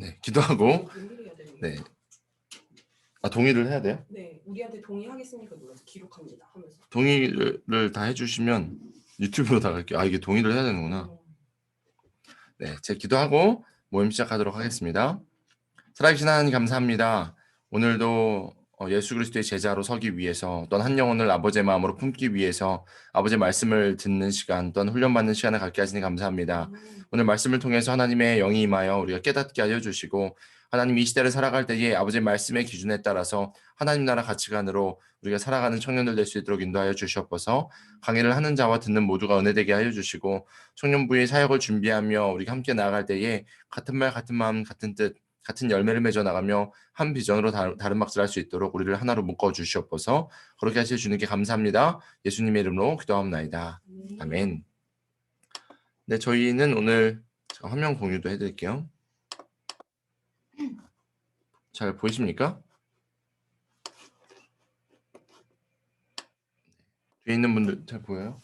네, 기도하고 동의해야 되는 네. 동의를 해야 돼요? 네, 우리한테 동의하겠습니까 눌러서 기록합니다 하면서. 동의를 다 해주시면 유튜브로 나갈게요. 이게 동의를 해야 되는구나. 네, 제 기도하고 모임 시작하도록 하겠습니다. 살아계신 하나님 감사합니다. 오늘도 예수 그리스도의 제자로 서기 위해서 또한 한 영혼을 아버지의 마음으로 품기 위해서 아버지의 말씀을 듣는 시간 또한 훈련받는 시간을 갖게 하시니 감사합니다. 오늘 말씀을 통해서 하나님의 영이 임하여 우리가 깨닫게 하여 주시고 하나님 이 시대를 살아갈 때에 아버지의 말씀의 기준에 따라서 하나님 나라 가치관으로 우리가 살아가는 청년들 될 수 있도록 인도하여 주시옵소서. 강의를 하는 자와 듣는 모두가 은혜되게 하여 주시고 청년부의 사역을 준비하며 우리가 함께 나아갈 때에 같은 말 같은 마음 같은 뜻 같은 열매를 맺어 나가며 한 비전으로 다른 몫을 할 수 있도록 우리를 하나로 묶어 주시옵소서. 그렇게 하실 주님께 감사합니다. 예수님의 이름으로 기도하옵나이다. 아멘. 네, 저희는 오늘 화면 공유도 해드릴게요. 잘 보이십니까? 뒤에 있는 분들 잘 보여요?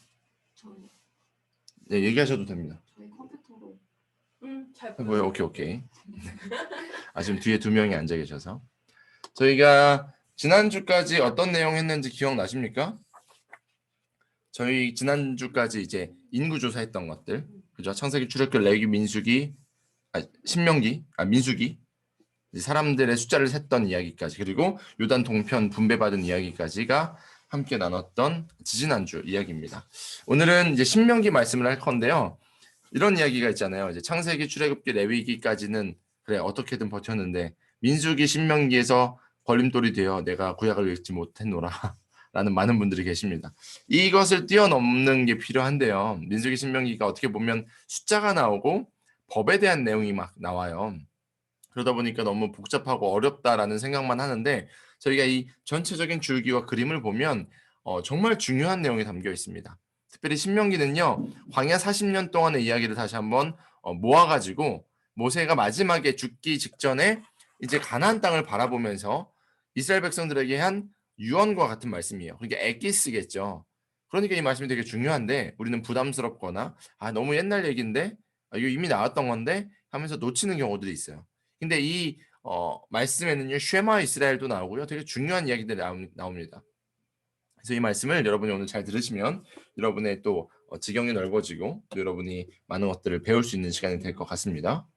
네, 얘기하셔도 됩니다. 저희 컴퓨터로. 잘 보여요. 오케이. 지금 뒤에 두 명이 앉아 계셔서 저희가 지난주까지 어떤 내용 했는지 기억나십니까? 저희 지난주까지 이제 인구조사했던 것들, 그죠? 창세기, 출애굽기, 레위기, 민수기, 신명기, 민수기, 사람들의 숫자를 셌던 이야기까지, 그리고 요단 동편 분배받은 이야기까지가 함께 나눴던 지지난주 이야기입니다. 오늘은 이제 신명기 말씀을 할 건데요. 이런 이야기가 있잖아요. 이제 창세기, 출애굽기, 레위기까지는 그래 어떻게든 버텼는데 민수기, 신명기에서 걸림돌이 되어 내가 구약을 읽지 못했노라 라는 많은 분들이 계십니다. 이것을 뛰어넘는 게 필요한데요. 민수기, 신명기가 어떻게 보면 숫자가 나오고 법에 대한 내용이 막 나와요. 그러다 보니까 너무 복잡하고 어렵다라는 생각만 하는데 저희가 이 전체적인 줄기와 그림을 보면 정말 중요한 내용이 담겨 있습니다. 특별히 신명기는요. 광야 40년 동안의 이야기를 다시 한번 모아가지고 모세가 마지막에 죽기 직전에 이제 가나안 땅을 바라보면서 이스라엘 백성들에게 한 유언과 같은 말씀이에요. 그러니까 에기스겠죠. 그러니까 이 말씀이 되게 중요한데 우리는 부담스럽거나 너무 옛날 얘기인데 이거 이미 나왔던 건데 하면서 놓치는 경우들이 있어요. 근데 이 말씀에는요. 쉐마 이스라엘도 나오고요. 되게 중요한 이야기들이 나옵니다. 그래서 이 말씀을 여러분이 오늘 잘 들으시면 여러분의 또 지경이 넓어지고 또 여러분이 많은 것들을 배울 수 있는 시간이 될 것 같습니다.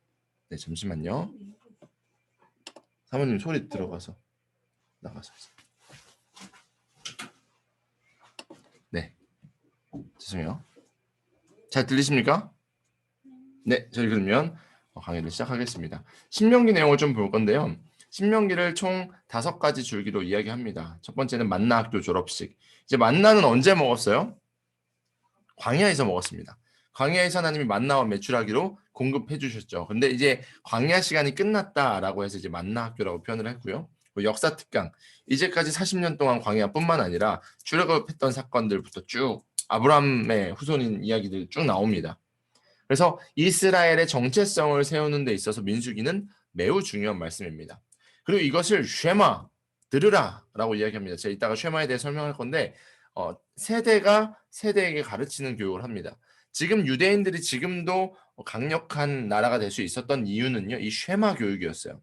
네, 잠시만요. 사모님 소리 들어가서 나가서. 네, 죄송해요. 잘 들리십니까? 네, 저희 그러면 강의를 시작하겠습니다. 신명기 내용을 좀 볼 건데요. 신명기를 총 5가지 줄기로 이야기합니다. 첫 번째는 만나 학교 졸업식. 이제 만나는 언제 먹었어요? 광야에서 먹었습니다. 광야에서 하나님이 만나와 메추라기로 공급해 주셨죠. 근데 이제 광야 시간이 끝났다라고 해서 이제 만나 학교라고 표현을 했고요. 역사 특강. 이제까지 40년 동안 광야뿐만 아니라 출애굽했던 사건들부터 쭉 아브라함의 후손인 이야기들 쭉 나옵니다. 그래서 이스라엘의 정체성을 세우는 데 있어서 민수기는 매우 중요한 말씀입니다. 그리고 이것을 쉐마, 들으라 라고 이야기합니다. 제가 이따가 쉐마에 대해 설명할 건데 세대가 세대에게 가르치는 교육을 합니다. 지금 유대인들이 지금도 강력한 나라가 될 수 있었던 이유는요. 이 쉐마 교육이었어요.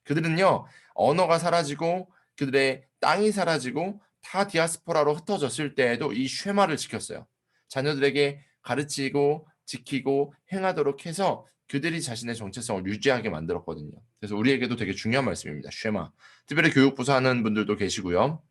그들은요. 언어가 사라지고 그들의 땅이 사라지고 다 디아스포라로 흩어졌을 때에도 이 쉐마를 지켰어요. 자녀들에게 가르치고 지키고 행하도록 해서 그들이 자신의 정체성을 유지하게 만들었거든요. 그래서 우리에게도 되게 중요한 말씀입니다. 쉐마. 특별히 교육부서 하는 분들도 계시고요.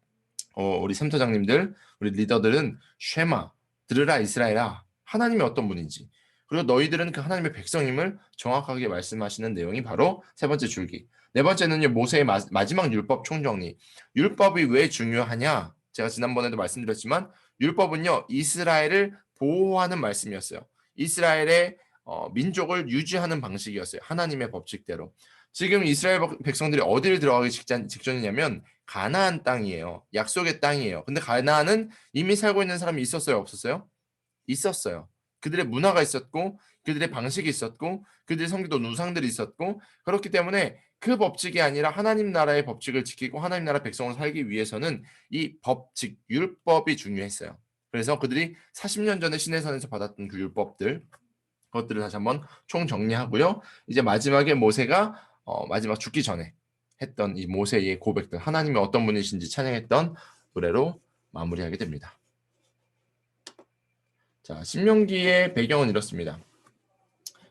우리 센터장님들, 우리 리더들은 쉐마, 들으라 이스라엘아, 하나님이 어떤 분인지, 그리고 너희들은 그 하나님의 백성임을 정확하게 말씀하시는 내용이 바로 세 번째 줄기. 네 번째는요, 모세의 마지막 율법 총정리. 율법이 왜 중요하냐? 제가 지난번에도 말씀드렸지만 율법은요, 이스라엘을 보호하는 말씀이었어요. 이스라엘의 민족을 유지하는 방식이었어요. 하나님의 법칙대로. 지금 이스라엘 백성들이 어디를 들어가기 직전이냐면 가나안 땅이에요. 약속의 땅이에요. 근데 가나안은 이미 살고 있는 사람이 있었어요, 없었어요? 있었어요. 그들의 문화가 있었고 그들의 방식이 있었고 그들의 섬기던 우상들이 있었고 그렇기 때문에 그 법칙이 아니라 하나님 나라의 법칙을 지키고 하나님 나라 백성을 살기 위해서는 이 법칙, 율법이 중요했어요. 그래서 그들이 40년 전에 시내산에서 받았던 그 율법들 그것들을 다시 한번 총정리하고요. 이제 마지막에 모세가 마지막 죽기 전에 했던 이 모세의 고백들, 하나님이 어떤 분이신지 찬양했던 노래로 마무리하게 됩니다. 자, 신명기의 배경은 이렇습니다.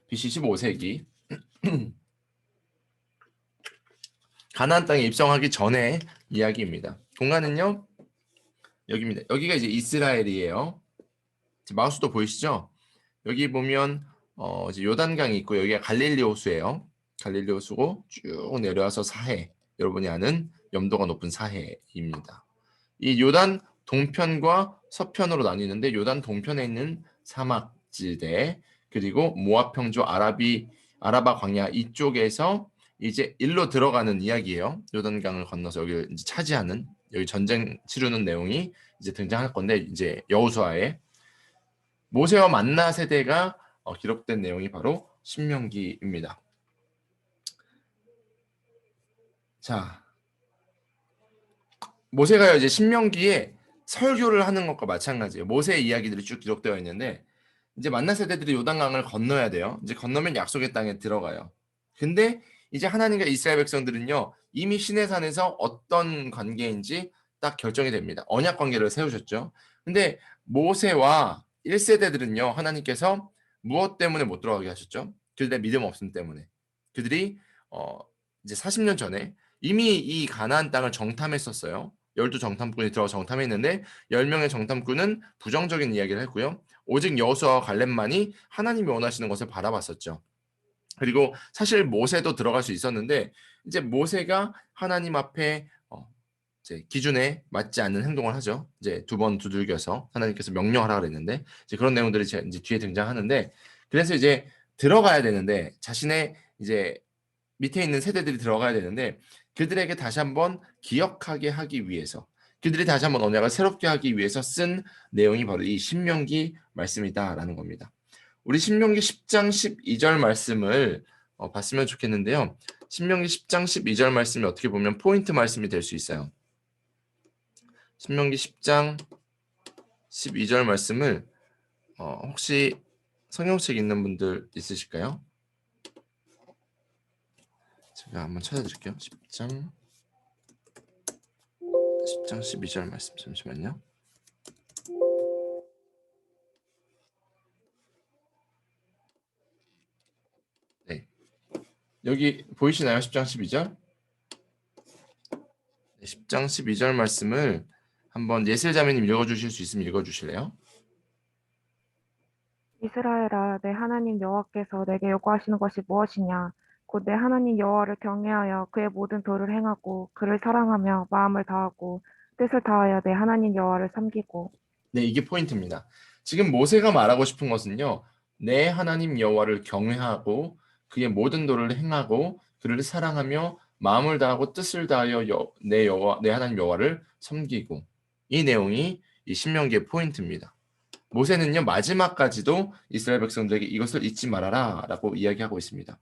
BC 15세기 가나안 땅에 입성하기 전의 이야기입니다. 공간은요 여기입니다. 여기가 이제 이스라엘이에요. 마우스도 보이시죠? 여기 보면 이제 요단강이 있고 여기가 갈릴리 호수예요. 갈릴리 호수고 쭉 내려와서 사해, 여러분이 아는 염도가 높은 사해입니다. 이 요단 동편과 서편으로 나뉘는데 요단 동편에 있는 사막지대 그리고 모압 평지 아라바 광야 이쪽에서 이제 일로 들어가는 이야기예요. 요단강을 건너서 여기를 이제 차지하는, 여기 전쟁 치르는 내용이 이제 등장할 건데, 이제 여호수아의 모세와 만나 세대가 기록된 내용이 바로 신명기입니다. 자, 모세가 이제 신명기에 설교를 하는 것과 마찬가지예요. 모세의 이야기들이 쭉 기록되어 있는데, 이제 만나 세대들이 요단강을 건너야 돼요. 이제 건너면 약속의 땅에 들어가요. 근데 이제 하나님과 이스라엘 백성들은요, 이미 시내산에서 어떤 관계인지 딱 결정이 됩니다. 언약 관계를 세우셨죠. 근데 모세와 1세대들은요, 하나님께서 무엇 때문에 못 들어가게 하셨죠? 그들의 믿음 없음 때문에. 그들이 이제 40년 전에 이미 이 가나안 땅을 정탐했었어요. 12정탐꾼이 들어가 정탐했는데 10명의 정탐꾼은 부정적인 이야기를 했고요. 오직 여호수아와 갈렙만이 하나님이 원하시는 것을 바라봤었죠. 그리고 사실 모세도 들어갈 수 있었는데 이제 모세가 하나님 앞에 이제 기준에 맞지 않는 행동을 하죠. 이제 두 번 두들겨서 하나님께서 명령하라 그랬는데 이제 그런 내용들이 이제 뒤에 등장하는데, 그래서 이제 들어가야 되는데 자신의 이제 밑에 있는 세대들이 들어가야 되는데 그들에게 다시 한번 기억하게 하기 위해서, 그들이 다시 한번 언약을 새롭게 하기 위해서 쓴 내용이 바로 이 신명기 말씀이다라는 겁니다. 우리 신명기 10장 12절 말씀을 봤으면 좋겠는데요. 신명기 10장 12절 말씀이 어떻게 보면 포인트 말씀이 될 수 있어요. 신명기 10장 12절 말씀을 혹시 성경책 있는 분들 있으실까요? 제가 한번 찾아드릴게요. 10장 12절 말씀, 잠시만요. 네, 여기 보이시나요? 10장 12절? 네, 10장 12절 말씀을 한번 예슬자매님 읽어주실 수 있으면 읽어주실래요? 이스라엘아, 내 하나님 여호와께서 내게 요구하시는 것이 무엇이냐? 곧 내 하나님 여호와를 경외하여 그의 모든 도를 행하고 그를 사랑하며 마음을 다하고 뜻을 다하여 내 하나님 여호와를 섬기고. 네, 이게 포인트입니다. 지금 모세가 말하고 싶은 것은요, 내 하나님 여호와를 경외하고 그의 모든 도를 행하고 그를 사랑하며 마음을 다하고 뜻을 다하여 내 하나님 여호와를 섬기고, 이 내용이 이 신명기의 포인트입니다. 모세는요, 마지막까지도 이스라엘 백성들에게 이것을 잊지 말아라라고 이야기하고 있습니다.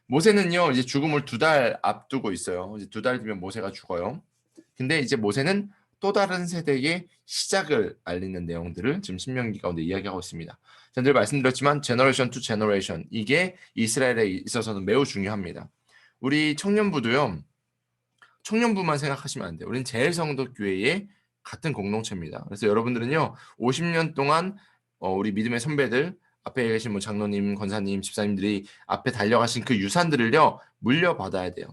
모세는요, 이제 죽음을 2달 앞두고 있어요. 이제 2달 뒤면 모세가 죽어요. 근데 이제 모세는 또 다른 세대의 시작을 알리는 내용들을 지금 신명기 가운데 이야기하고 있습니다. 제가 늘 말씀드렸지만 제너레이션 투 제너레이션, 이게 이스라엘에 있어서는 매우 중요합니다. 우리 청년부도요, 청년부만 생각하시면 안 돼요. 우리는 제일성도교회의 같은 공동체입니다. 그래서 여러분들은요, 50년 동안 우리 믿음의 선배들, 앞에 계신 뭐 장로님, 권사님, 집사님들이 앞에 달려가신 그 유산들을요, 물려받아야 돼요.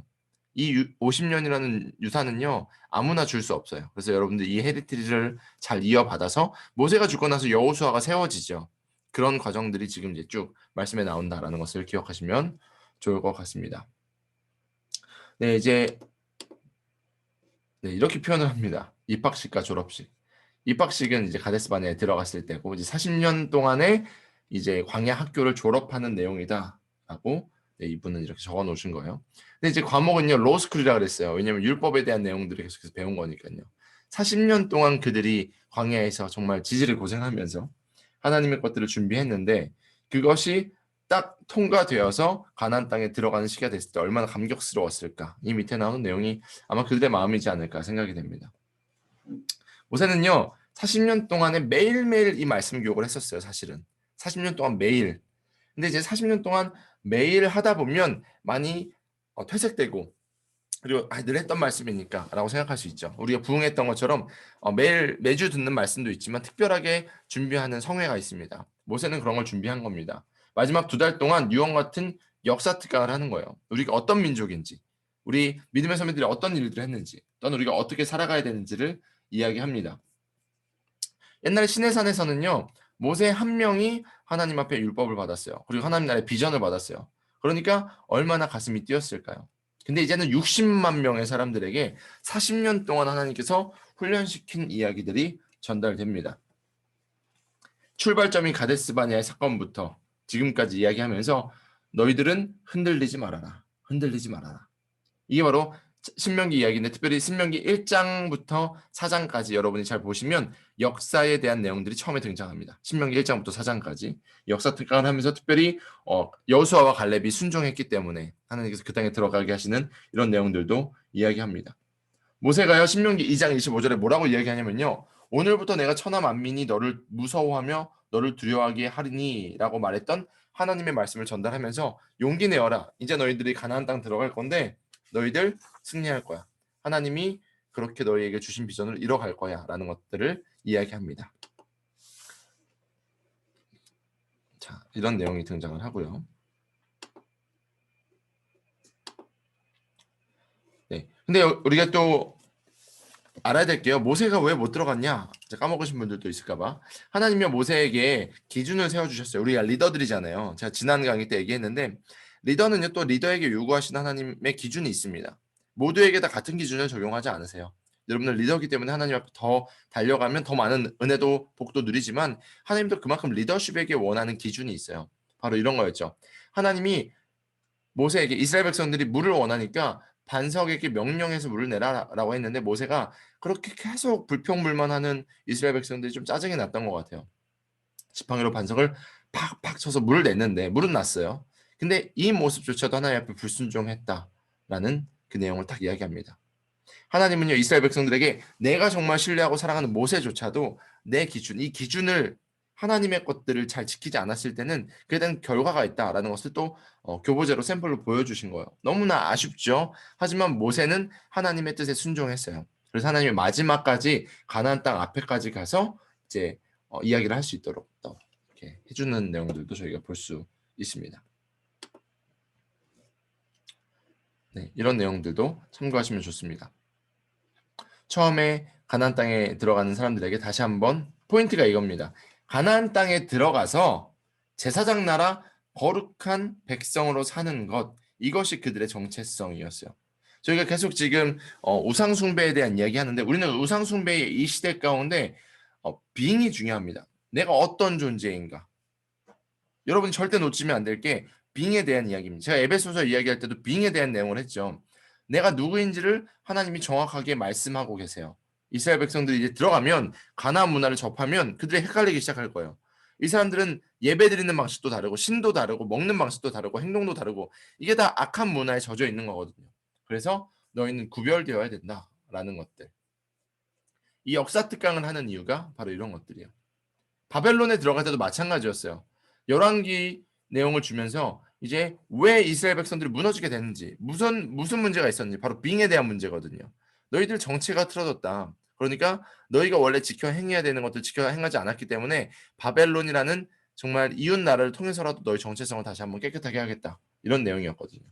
이 50년이라는 유산은요, 아무나 줄 수 없어요. 그래서 여러분들 이 헤리티지를 잘 이어받아서 모세가 죽고 나서 여호수아가 세워지죠. 그런 과정들이 지금 이제 쭉 말씀에 나온다라는 것을 기억하시면 좋을 것 같습니다. 네, 이제 이렇게 표현을 합니다. 입학식과 졸업식. 입학식은 이제 가데스반에 들어갔을 때고, 이제 40년 동안에 이제 광야 학교를 졸업하는 내용이다라고 이분은 이렇게 적어 놓으신 거예요. 근데 이제 과목은요, 로스쿨이라 그랬어요. 왜냐면 율법에 대한 내용들을 계속해서 배운 거니까요. 40년 동안 그들이 광야에서 정말 지지를 고생하면서 하나님의 것들을 준비했는데, 그것이 딱 통과되어서 가나안 땅에 들어가는 시기가 됐을 때 얼마나 감격스러웠을까. 이 밑에 나오는 내용이 아마 그들의 마음이지 않을까 생각이 됩니다. 모세는요, 40년 동안에 매일매일 이 말씀 교육을 했었어요. 사실은 40년 동안 매일. 근데 이제 40년 동안 매일 하다 보면 많이 퇴색되고 그리고 늘 했던 말씀이니까라고 생각할 수 있죠. 우리가 부응했던 것처럼 매주 듣는 말씀도 있지만 특별하게 준비하는 성회가 있습니다. 모세는 그런 걸 준비한 겁니다. 마지막 2달 동안 유언 같은 역사 특강을 하는 거예요. 우리가 어떤 민족인지, 우리 믿음의 선배들이 어떤 일들을 했는지, 또는 우리가 어떻게 살아가야 되는지를 이야기합니다. 옛날에 시내산에서는요, 모세 한 명이 하나님 앞에 율법을 받았어요. 그리고 하나님 나라의 비전을 받았어요. 그러니까 얼마나 가슴이 뛰었을까요? 근데 이제는 60만 명의 사람들에게 40년 동안 하나님께서 훈련시킨 이야기들이 전달됩니다. 출발점인 가데스 바네아의 사건부터 지금까지 이야기하면서 너희들은 흔들리지 말아라. 흔들리지 말아라. 이게 바로 신명기 이야기인데 특별히 신명기 1장부터 4장까지 여러분이 잘 보시면 역사에 대한 내용들이 처음에 등장합니다. 신명기 1장부터 4장까지 역사 특강을 하면서 특별히 여호수아와 갈렙이 순종했기 때문에 하나님께서 그 땅에 들어가게 하시는 이런 내용들도 이야기합니다. 모세가요 신명기 2장 25절에 뭐라고 이야기하냐면요. 오늘부터 내가 천하 만민이 너를 무서워하며 너를 두려워하게 하리니 라고 말했던 하나님의 말씀을 전달하면서 용기 내어라. 이제 너희들이 가나안 땅 들어갈 건데 너희들 승리할 거야. 하나님이 그렇게 너희에게 주신 비전을 이뤄갈 거야 라는 것들을 이야기합니다. 자, 이런 내용이 등장을 하고요. 네, 근데 우리가 또 알아야 될게요. 모세가 왜 못 들어갔냐? 까먹으신 분들도 있을까봐. 하나님이 모세에게 기준을 세워주셨어요. 우리가 리더들이잖아요. 제가 지난 강의 때 얘기했는데 리더는요 또 리더에게 요구하신 하나님의 기준이 있습니다. 모두에게 다 같은 기준을 적용하지 않으세요. 여러분들 리더이기 때문에 하나님 앞에 더 달려가면 더 많은 은혜도 복도 누리지만 하나님도 그만큼 리더십에게 원하는 기준이 있어요. 바로 이런 거였죠. 하나님이 모세에게 이스라엘 백성들이 물을 원하니까 반석에게 명령해서 물을 내라라고 했는데 모세가 그렇게 계속 불평불만하는 이스라엘 백성들이 좀 짜증이 났던 것 같아요. 지팡이로 반석을 팍팍 쳐서 물을 냈는데 물은 났어요. 근데 이 모습조차도 하나님 앞에 불순종했다라는 그 내용을 딱 이야기합니다. 하나님은요 이스라엘 백성들에게 내가 정말 신뢰하고 사랑하는 모세조차도 내 기준, 이 기준을 하나님의 것들을 잘 지키지 않았을 때는 그에 대한 결과가 있다라는 것을 또 교보제로 샘플로 보여주신 거예요. 너무나 아쉽죠. 하지만 모세는 하나님의 뜻에 순종했어요. 그래서 하나님이 마지막까지 가나안 땅 앞에까지 가서 이제 이야기를 할 수 있도록 또 이렇게 해주는 내용들도 저희가 볼 수 있습니다. 네, 이런 내용들도 참고하시면 좋습니다. 처음에 가나안 땅에 들어가는 사람들에게 다시 한번 포인트가 이겁니다. 가나안 땅에 들어가서 제사장 나라 거룩한 백성으로 사는 것, 이것이 그들의 정체성이었어요. 저희가 계속 지금 우상 숭배에 대한 이야기하는데 우리는 우상 숭배의 이 시대 가운데 being이 중요합니다. 내가 어떤 존재인가. 여러분이 절대 놓치면 안 될 게 being에 대한 이야기입니다. 제가 에베소서 이야기할 때도 being에 대한 내용을 했죠. 내가 누구인지를 하나님이 정확하게 말씀하고 계세요. 이스라엘 백성들이 이제 들어가면 가나안 문화를 접하면 그들이 헷갈리기 시작할 거예요. 이 사람들은 예배드리는 방식도 다르고 신도 다르고 먹는 방식도 다르고 행동도 다르고 이게 다 악한 문화에 젖어 있는 거거든요. 그래서 너희는 구별되어야 된다라는 것들. 이 역사 특강을 하는 이유가 바로 이런 것들이에요. 바벨론에 들어갈 때도 마찬가지였어요. 열왕기 내용을 주면서 이제 왜 이스라엘 백성들이 무너지게 되는지 무슨 문제가 있었는지 바로 빙에 대한 문제거든요. 너희들 정체가 틀어졌다. 그러니까 너희가 원래 지켜 행해야 되는 것들 지켜 행하지 않았기 때문에 바벨론이라는 정말 이웃 나라를 통해서라도 너희 정체성을 다시 한번 깨끗하게 하겠다. 이런 내용이었거든요.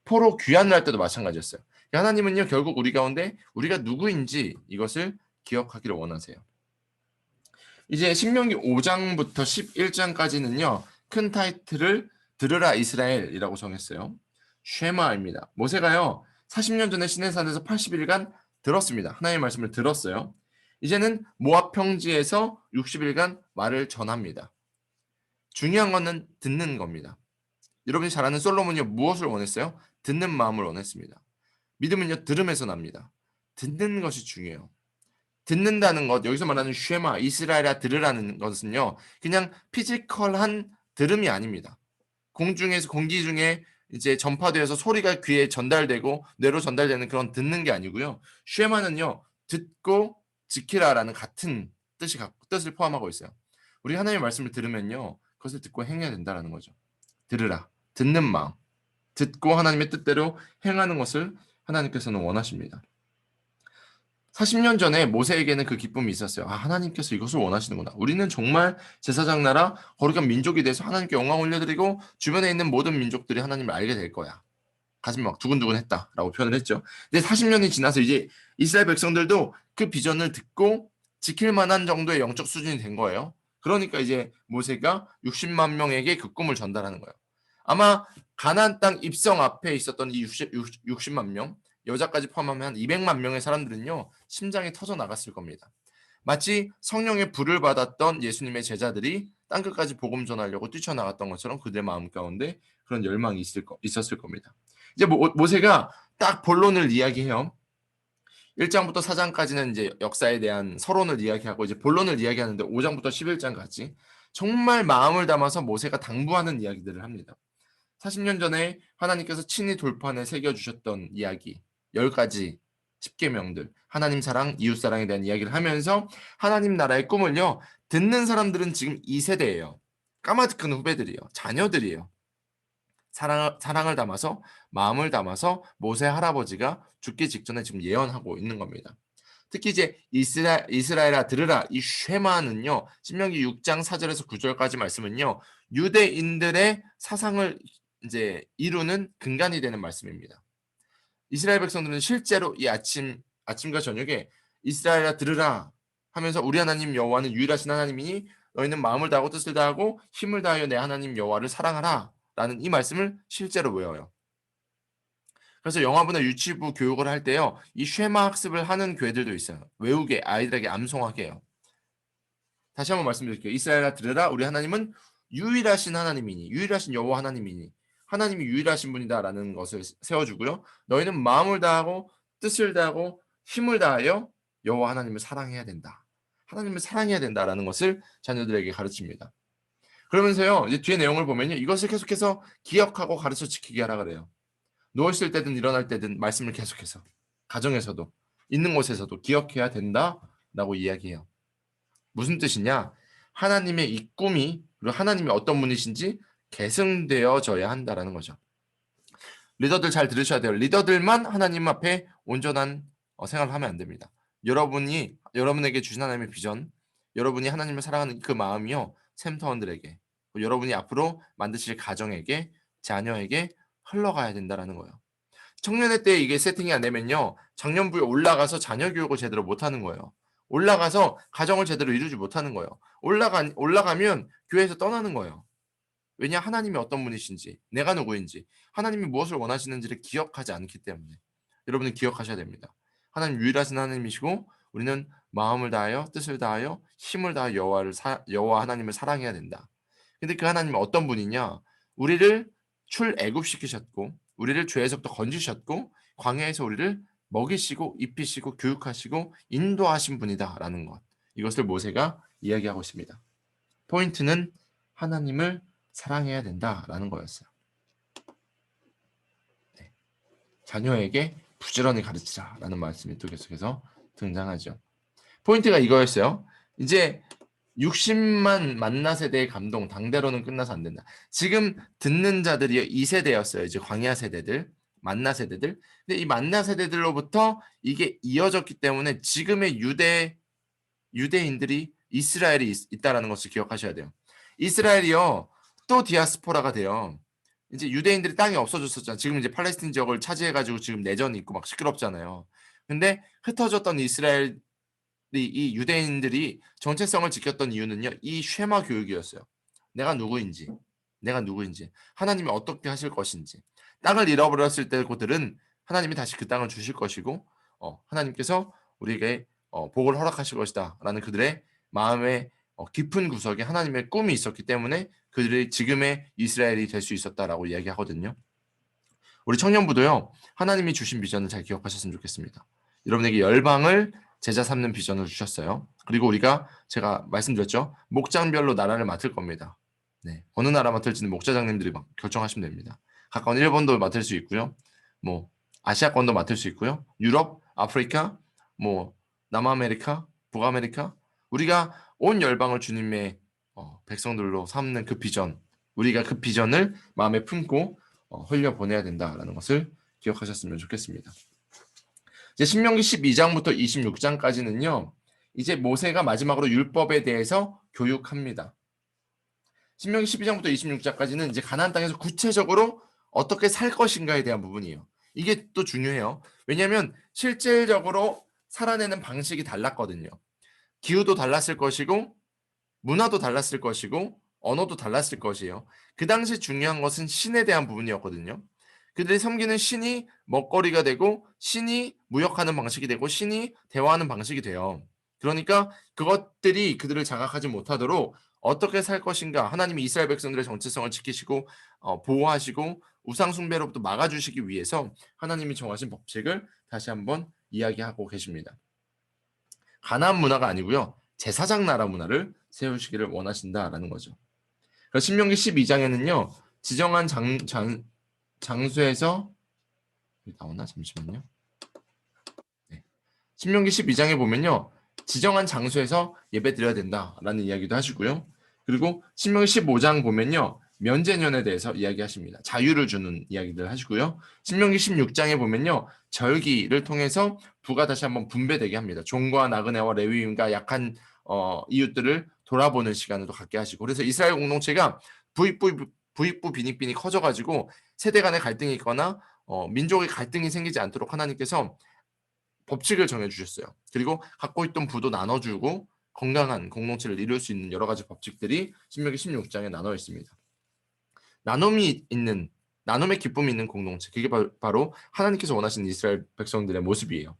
포로 귀환할 때도 마찬가지였어요. 하나님은요 결국 우리 가운데 우리가 누구인지 이것을 기억하기를 원하세요. 이제 신명기 5장부터 11장까지는요. 큰 타이틀을 들으라 이스라엘이라고 정했어요. 쉐마입니다. 모세가요. 40년 전에 시내산에서 80일간 들었습니다. 하나님의 말씀을 들었어요. 이제는 모압 평지에서 60일간 말을 전합니다. 중요한 거는 듣는 겁니다. 여러분이 잘 아는 솔로몬이 무엇을 원했어요? 듣는 마음을 원했습니다. 믿음은요. 들음에서 납니다. 듣는 것이 중요해요. 듣는다는 것, 여기서 말하는 쉐마, 이스라엘아 들으라는 것은요, 그냥 피지컬한 들음이 아닙니다. 공중에서 공기 중에 이제 전파되어서 소리가 귀에 전달되고 뇌로 전달되는 그런 듣는 게 아니고요. 쉐마는요, 듣고 지키라라는 같은 뜻을 포함하고 있어요. 우리 하나님의 말씀을 들으면요, 그것을 듣고 행해야 된다는 거죠. 들으라, 듣는 마음. 듣고 하나님의 뜻대로 행하는 것을 하나님께서는 원하십니다. 40년 전에 모세에게는 그 기쁨이 있었어요. 아, 하나님께서 이것을 원하시는구나. 우리는 정말 제사장 나라 거룩한 민족이 돼서 하나님께 영광 올려드리고 주변에 있는 모든 민족들이 하나님을 알게 될 거야. 가슴이 막 두근두근했다라고 표현을 했죠. 근데 40년이 지나서 이제 이스라엘 백성들도 그 비전을 듣고 지킬 만한 정도의 영적 수준이 된 거예요. 그러니까 이제 모세가 60만 명에게 그 꿈을 전달하는 거예요. 아마 가나안 땅 입성 앞에 있었던 이 60만 명, 여자까지 포함하면 한 200만 명의 사람들은요, 심장이 터져 나갔을 겁니다. 마치 성령의 불을 받았던 예수님의 제자들이 땅끝까지 복음 전하려고 뛰쳐나갔던 것처럼 그들의 마음 가운데 그런 열망이 있었을 겁니다. 이제 모세가 딱 본론을 이야기해요. 1장부터 4장까지는 이제 역사에 대한 서론을 이야기하고 이제 본론을 이야기하는데 5장부터 11장까지 정말 마음을 담아서 모세가 당부하는 이야기들을 합니다. 40년 전에 하나님께서 친히 돌판에 새겨주셨던 이야기 10가지 10계명들 하나님 사랑, 이웃 사랑에 대한 이야기를 하면서 하나님 나라의 꿈을요. 듣는 사람들은 지금 2세대예요. 까마득한 후배들이에요. 자녀들이에요. 사랑을 담아서 마음을 담아서 모세 할아버지가 죽기 직전에 지금 예언하고 있는 겁니다. 특히 이제 이스라엘아 들으라 이 쉐마는요. 신명기 6장 4절에서 9절까지 말씀은요. 유대인들의 사상을 이제 이루는 근간이 되는 말씀입니다. 이스라엘 백성들은 실제로 이 아침과 저녁에 이스라엘아 들으라 하면서 우리 하나님 여호와는 유일하신 하나님이니 너희는 마음을 다하고 뜻을 다하고 힘을 다하여 내 하나님 여호와를 사랑하라 라는 이 말씀을 실제로 외워요. 그래서 영화부나 유치부 교육을 할 때요. 이 쉐마 학습을 하는 교회들도 있어요. 외우게 아이들에게 암송하게 해요. 다시 한번 말씀드릴게요. 이스라엘아 들으라 우리 하나님은 유일하신 하나님이니 유일하신 여호와 하나님이니 하나님이 유일하신 분이다라는 것을 세워주고요. 너희는 마음을 다하고 뜻을 다하고 힘을 다하여 여호와 하나님을 사랑해야 된다. 하나님을 사랑해야 된다라는 것을 자녀들에게 가르칩니다. 그러면서요. 이제 뒤에 내용을 보면요. 이것을 계속해서 기억하고 가르쳐 지키게 하라 그래요. 누워있을 때든 일어날 때든 말씀을 계속해서 가정에서도 있는 곳에서도 기억해야 된다라고 이야기해요. 무슨 뜻이냐? 하나님의 이 꿈이 그리고 하나님이 어떤 분이신지 계승되어져야 한다라는 거죠. 리더들 잘 들으셔야 돼요. 리더들만 하나님 앞에 온전한 생활을 하면 안 됩니다. 여러분에게 주신 하나님의 비전, 여러분이 하나님을 사랑하는 그 마음이요. 샘터원들에게, 여러분이 앞으로 만드실 가정에게, 자녀에게 흘러가야 된다라는 거예요. 청년의 때 이게 세팅이 안 되면요. 청년부에 올라가서 자녀 교육을 제대로 못하는 거예요. 올라가서 가정을 제대로 이루지 못하는 거예요. 올라가면 교회에서 떠나는 거예요. 왜냐? 하나님이 어떤 분이신지, 내가 누구인지, 하나님이 무엇을 원하시는지를 기억하지 않기 때문에 여러분은 기억하셔야 됩니다. 하나님 유일하신 하나님이시고 우리는 마음을 다하여 뜻을 다하여 힘을 다하여 여호와 하나님을 사랑해야 된다. 근데 그 하나님은 어떤 분이냐? 우리를 출애굽시키셨고 우리를 죄에서부터 건지셨고 광야에서 우리를 먹이시고 입히시고 교육하시고 인도하신 분이다라는 것. 이것을 모세가 이야기하고 있습니다. 포인트는 하나님을 사랑해야 된다라는 거였어요. 네. 자녀에게 부지런히 가르치라라는 말씀이 또 계속해서 등장하죠. 포인트가 이거였어요. 이제 60만 만나 세대의 감동 당대로는 끝나서 안 된다. 지금 듣는 자들이 2세대였어요. 이제 광야 세대들, 만나 세대들. 근데 이 만나 세대들로부터 이게 이어졌기 때문에 지금의 유대인들이 이스라엘이 있다라는 것을 기억하셔야 돼요. 이스라엘이요. 또 디아스포라가 돼요. 이제 유대인들이 땅이 없어졌었잖아요. 지금 이제 팔레스틴 지역을 차지해가지고 지금 내전이 있고 막 시끄럽잖아요. 근데 흩어졌던 이스라엘이 이 유대인들이 정체성을 지켰던 이유는요. 이 쉐마 교육이었어요. 내가 누구인지 하나님이 어떻게 하실 것인지 땅을 잃어버렸을 때 그들은 하나님이 다시 그 땅을 주실 것이고 하나님께서 우리에게 복을 허락하실 것이다 라는 그들의 마음의 깊은 구석에 하나님의 꿈이 있었기 때문에 그들이 지금의 이스라엘이 될 수 있었다라고 이야기하거든요. 우리 청년부도요. 하나님이 주신 비전을 잘 기억하셨으면 좋겠습니다. 여러분에게 열방을 제자 삼는 비전을 주셨어요. 그리고 제가 말씀드렸죠. 목장별로 나라를 맡을 겁니다. 네, 어느 나라 맡을지는 목자장님들이 막 결정하시면 됩니다. 가까운 일본도 맡을 수 있고요. 뭐 아시아권도 맡을 수 있고요. 유럽, 아프리카, 뭐 남아메리카, 북아메리카 우리가 온 열방을 주님의 백성들로 삼는 그 비전 우리가 그 비전을 마음에 품고 흘려보내야 된다라는 것을 기억하셨으면 좋겠습니다. 이제 신명기 12장부터 26장까지는요. 이제 모세가 마지막으로 율법에 대해서 교육합니다. 신명기 12장부터 26장까지는 이제 가나안 땅에서 구체적으로 어떻게 살 것인가에 대한 부분이에요. 이게 또 중요해요. 왜냐하면 실질적으로 살아내는 방식이 달랐거든요. 기후도 달랐을 것이고 문화도 달랐을 것이고 언어도 달랐을 것이에요. 그 당시 중요한 것은 신에 대한 부분이었거든요. 그들이 섬기는 신이 먹거리가 되고 신이 무역하는 방식이 되고 신이 대화하는 방식이 돼요. 그러니까 그것들이 그들을 장악하지 못하도록 어떻게 살 것인가 하나님이 이스라엘 백성들의 정체성을 지키시고 보호하시고 우상 숭배로부터 막아주시기 위해서 하나님이 정하신 법칙을 다시 한번 이야기하고 계십니다. 가나안 문화가 아니고요. 제사장 나라 문화를 세우시기를 원하신다라는 거죠. 그래서 신명기 12장에는요. 지정한 장소에서 나오나? 잠시만요. 네. 신명기 12장에 보면요. 지정한 장소에서 예배 드려야 된다라는 이야기도 하시고요. 그리고 신명기 15장 보면요. 면제년에 대해서 이야기하십니다. 자유를 주는 이야기들 하시고요. 신명기 16장에 보면요. 절기를 통해서 부가 다시 한번 분배되게 합니다. 종과 나그네와 레위인과 약한 이웃들을 돌아보는 시간을 또 갖게 하시고 그래서 이스라엘 공동체가 부익부 빈익빈이 커져가지고 세대 간의 갈등이 있거나 민족의 갈등이 생기지 않도록 하나님께서 법칙을 정해주셨어요. 그리고 갖고 있던 부도 나눠주고 건강한 공동체를 이룰 수 있는 여러 가지 법칙들이 신명기 16장에 나눠 있습니다. 나눔의 기쁨이 있는 공동체, 그게 바로 하나님께서 원하시는 이스라엘 백성들의 모습이에요.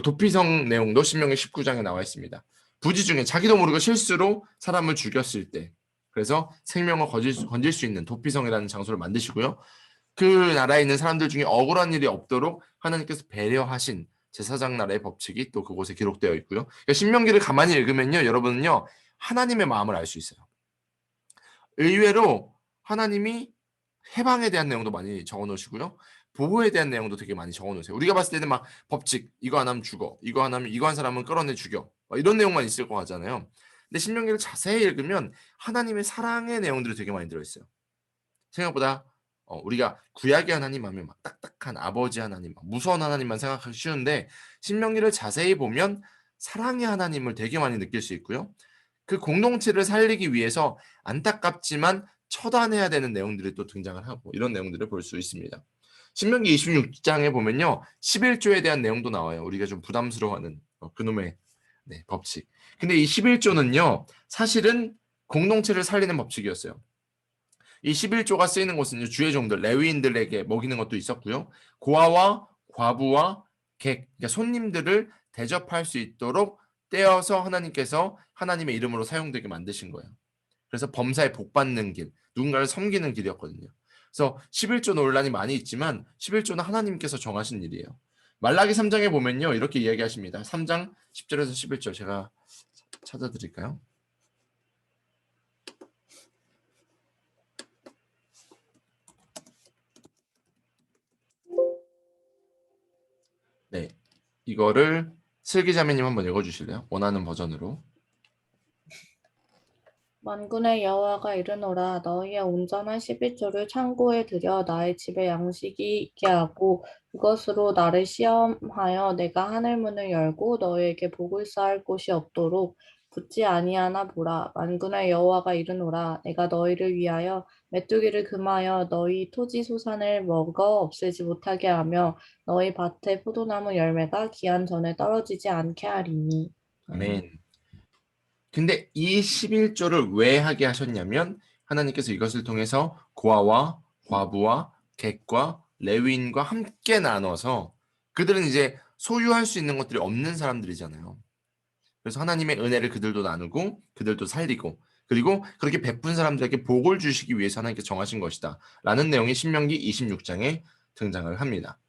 도피성 내용도 신명기 19장에 나와 있습니다. 부지 중에 자기도 모르고 실수로 사람을 죽였을 때 그래서 생명을 건질 수 있는 도피성이라는 장소를 만드시고요. 그 나라에 있는 사람들 중에 억울한 일이 없도록 하나님께서 배려하신 제사장 나라의 법칙이 또 그곳에 기록되어 있고요. 그러니까 신명기를 가만히 읽으면요. 여러분은요. 하나님의 마음을 알 수 있어요. 의외로 하나님이 해방에 대한 내용도 많이 적어 놓으시고요. 보호에 대한 내용도 되게 많이 적어 놓으세요. 우리가 봤을 때는 막 법칙, 이거 안 하면 죽어. 이거 안 하면 이거 한 사람은 끌어내 죽여. 이런 내용만 있을 것 같잖아요. 근데 신명기를 자세히 읽으면 하나님의 사랑의 내용들이 되게 많이 들어 있어요. 생각보다 우리가 구약의 하나님 하면 막 딱딱한 아버지 하나님, 무서운 하나님만 생각하기 쉬운데 신명기를 자세히 보면 사랑의 하나님을 되게 많이 느낄 수 있고요. 그 공동체를 살리기 위해서 안타깝지만 처단해야 되는 내용들이 또 등장을 하고 이런 내용들을 볼 수 있습니다. 신명기 26장에 보면요. 11조에 대한 내용도 나와요. 우리가 좀 부담스러워하는 그놈의 법칙. 근데 이 11조는요. 사실은 공동체를 살리는 법칙이었어요. 이 11조가 쓰이는 곳은 주의 종들, 레위인들에게 먹이는 것도 있었고요. 고아와 과부와 객, 그러니까 손님들을 대접할 수 있도록 떼어서 하나님께서 하나님의 이름으로 사용되게 만드신 거예요. 그래서 범사에 복받는 길, 누군가를 섬기는 길이었거든요. 그래서 11조 논란이 많이 있지만 11조는 하나님께서 정하신 일이에요. 말라기 3장에 보면요. 이렇게 이야기하십니다. 3장 10절에서 11절 제가 찾아드릴까요? 네, 이거를 슬기자매님 한번 읽어주실래요? 원하는 버전으로. 만군의 여호와가 이르노라 너희의 온전한 11조를 창고에 들여 나의 집에 양식이 있게 하고 그것으로 나를 시험하여 내가 하늘 문을 열고 너희에게 복을 쌓을 곳이 없도록 붙지 아니하나 보라. 만군의 여호와가 이르노라 내가 너희를 위하여 메뚜기를 금하여 너희 토지 소산을 먹어 없애지 못하게 하며 너희 밭의 포도나무 열매가 기한 전에 떨어지지 않게 하리니. 아멘. 근데 이 11조를 왜 하게 하셨냐면 하나님께서 이것을 통해서 고아와 과부와 객과 레위인과 함께 나눠서 그들은 이제 소유할 수 있는 것들이 없는 사람들이잖아요. 그래서 하나님의 은혜를 그들도 나누고 그들도 살리고 그리고 그렇게 베푼 사람들에게 복을 주시기 위해서 하나님께서 정하신 것이다 라는 내용이 신명기 26장에 등장을 합니다.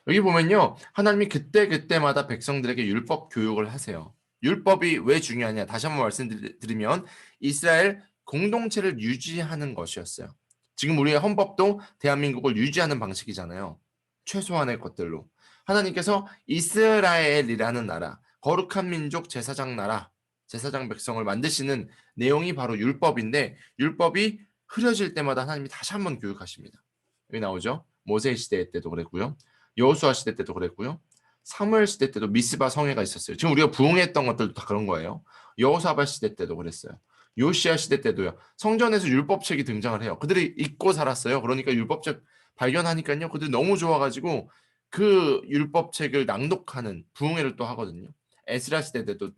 여기 보면요. 하나님이 그때그때마다 백성들에게 율법 교육을 하세요. 율법이 왜 중요하냐? 다시 한번 말씀드리면 이스라엘 공동체를 유지하는 것이었어요. 지금 우리의 헌법도 대한민국을 유지하는 방식이잖아요. 최소한의 것들로. 하나님께서 이스라엘이라는 나라, 거룩한 민족 제사장 나라, 제사장 백성을 만드시는 내용이 바로 율법인데 율법이 흐려질 때마다 하나님이 다시 한번 교육하십니다. 여기 나오죠. 모세 시대 때도 그랬고요. 여호수아 시대 때도 그랬고요. 사무엘 시대 때도 미스바 성회가 있었어요. 지금 우리가 부흥했던 것들도 다 그런 거예요. 여호사밧 시대 때도 그랬어요. 요시야 시대 때도요. 성전에서 율법책이 등장을 해요. 그들이 읽고 살았어요. 그러니까 율법책 발견하니까요. 그들이 너무 좋아가지고 그 율법책을 낭독하는 부흥회를 또 하거든요. 에스라 시대 때도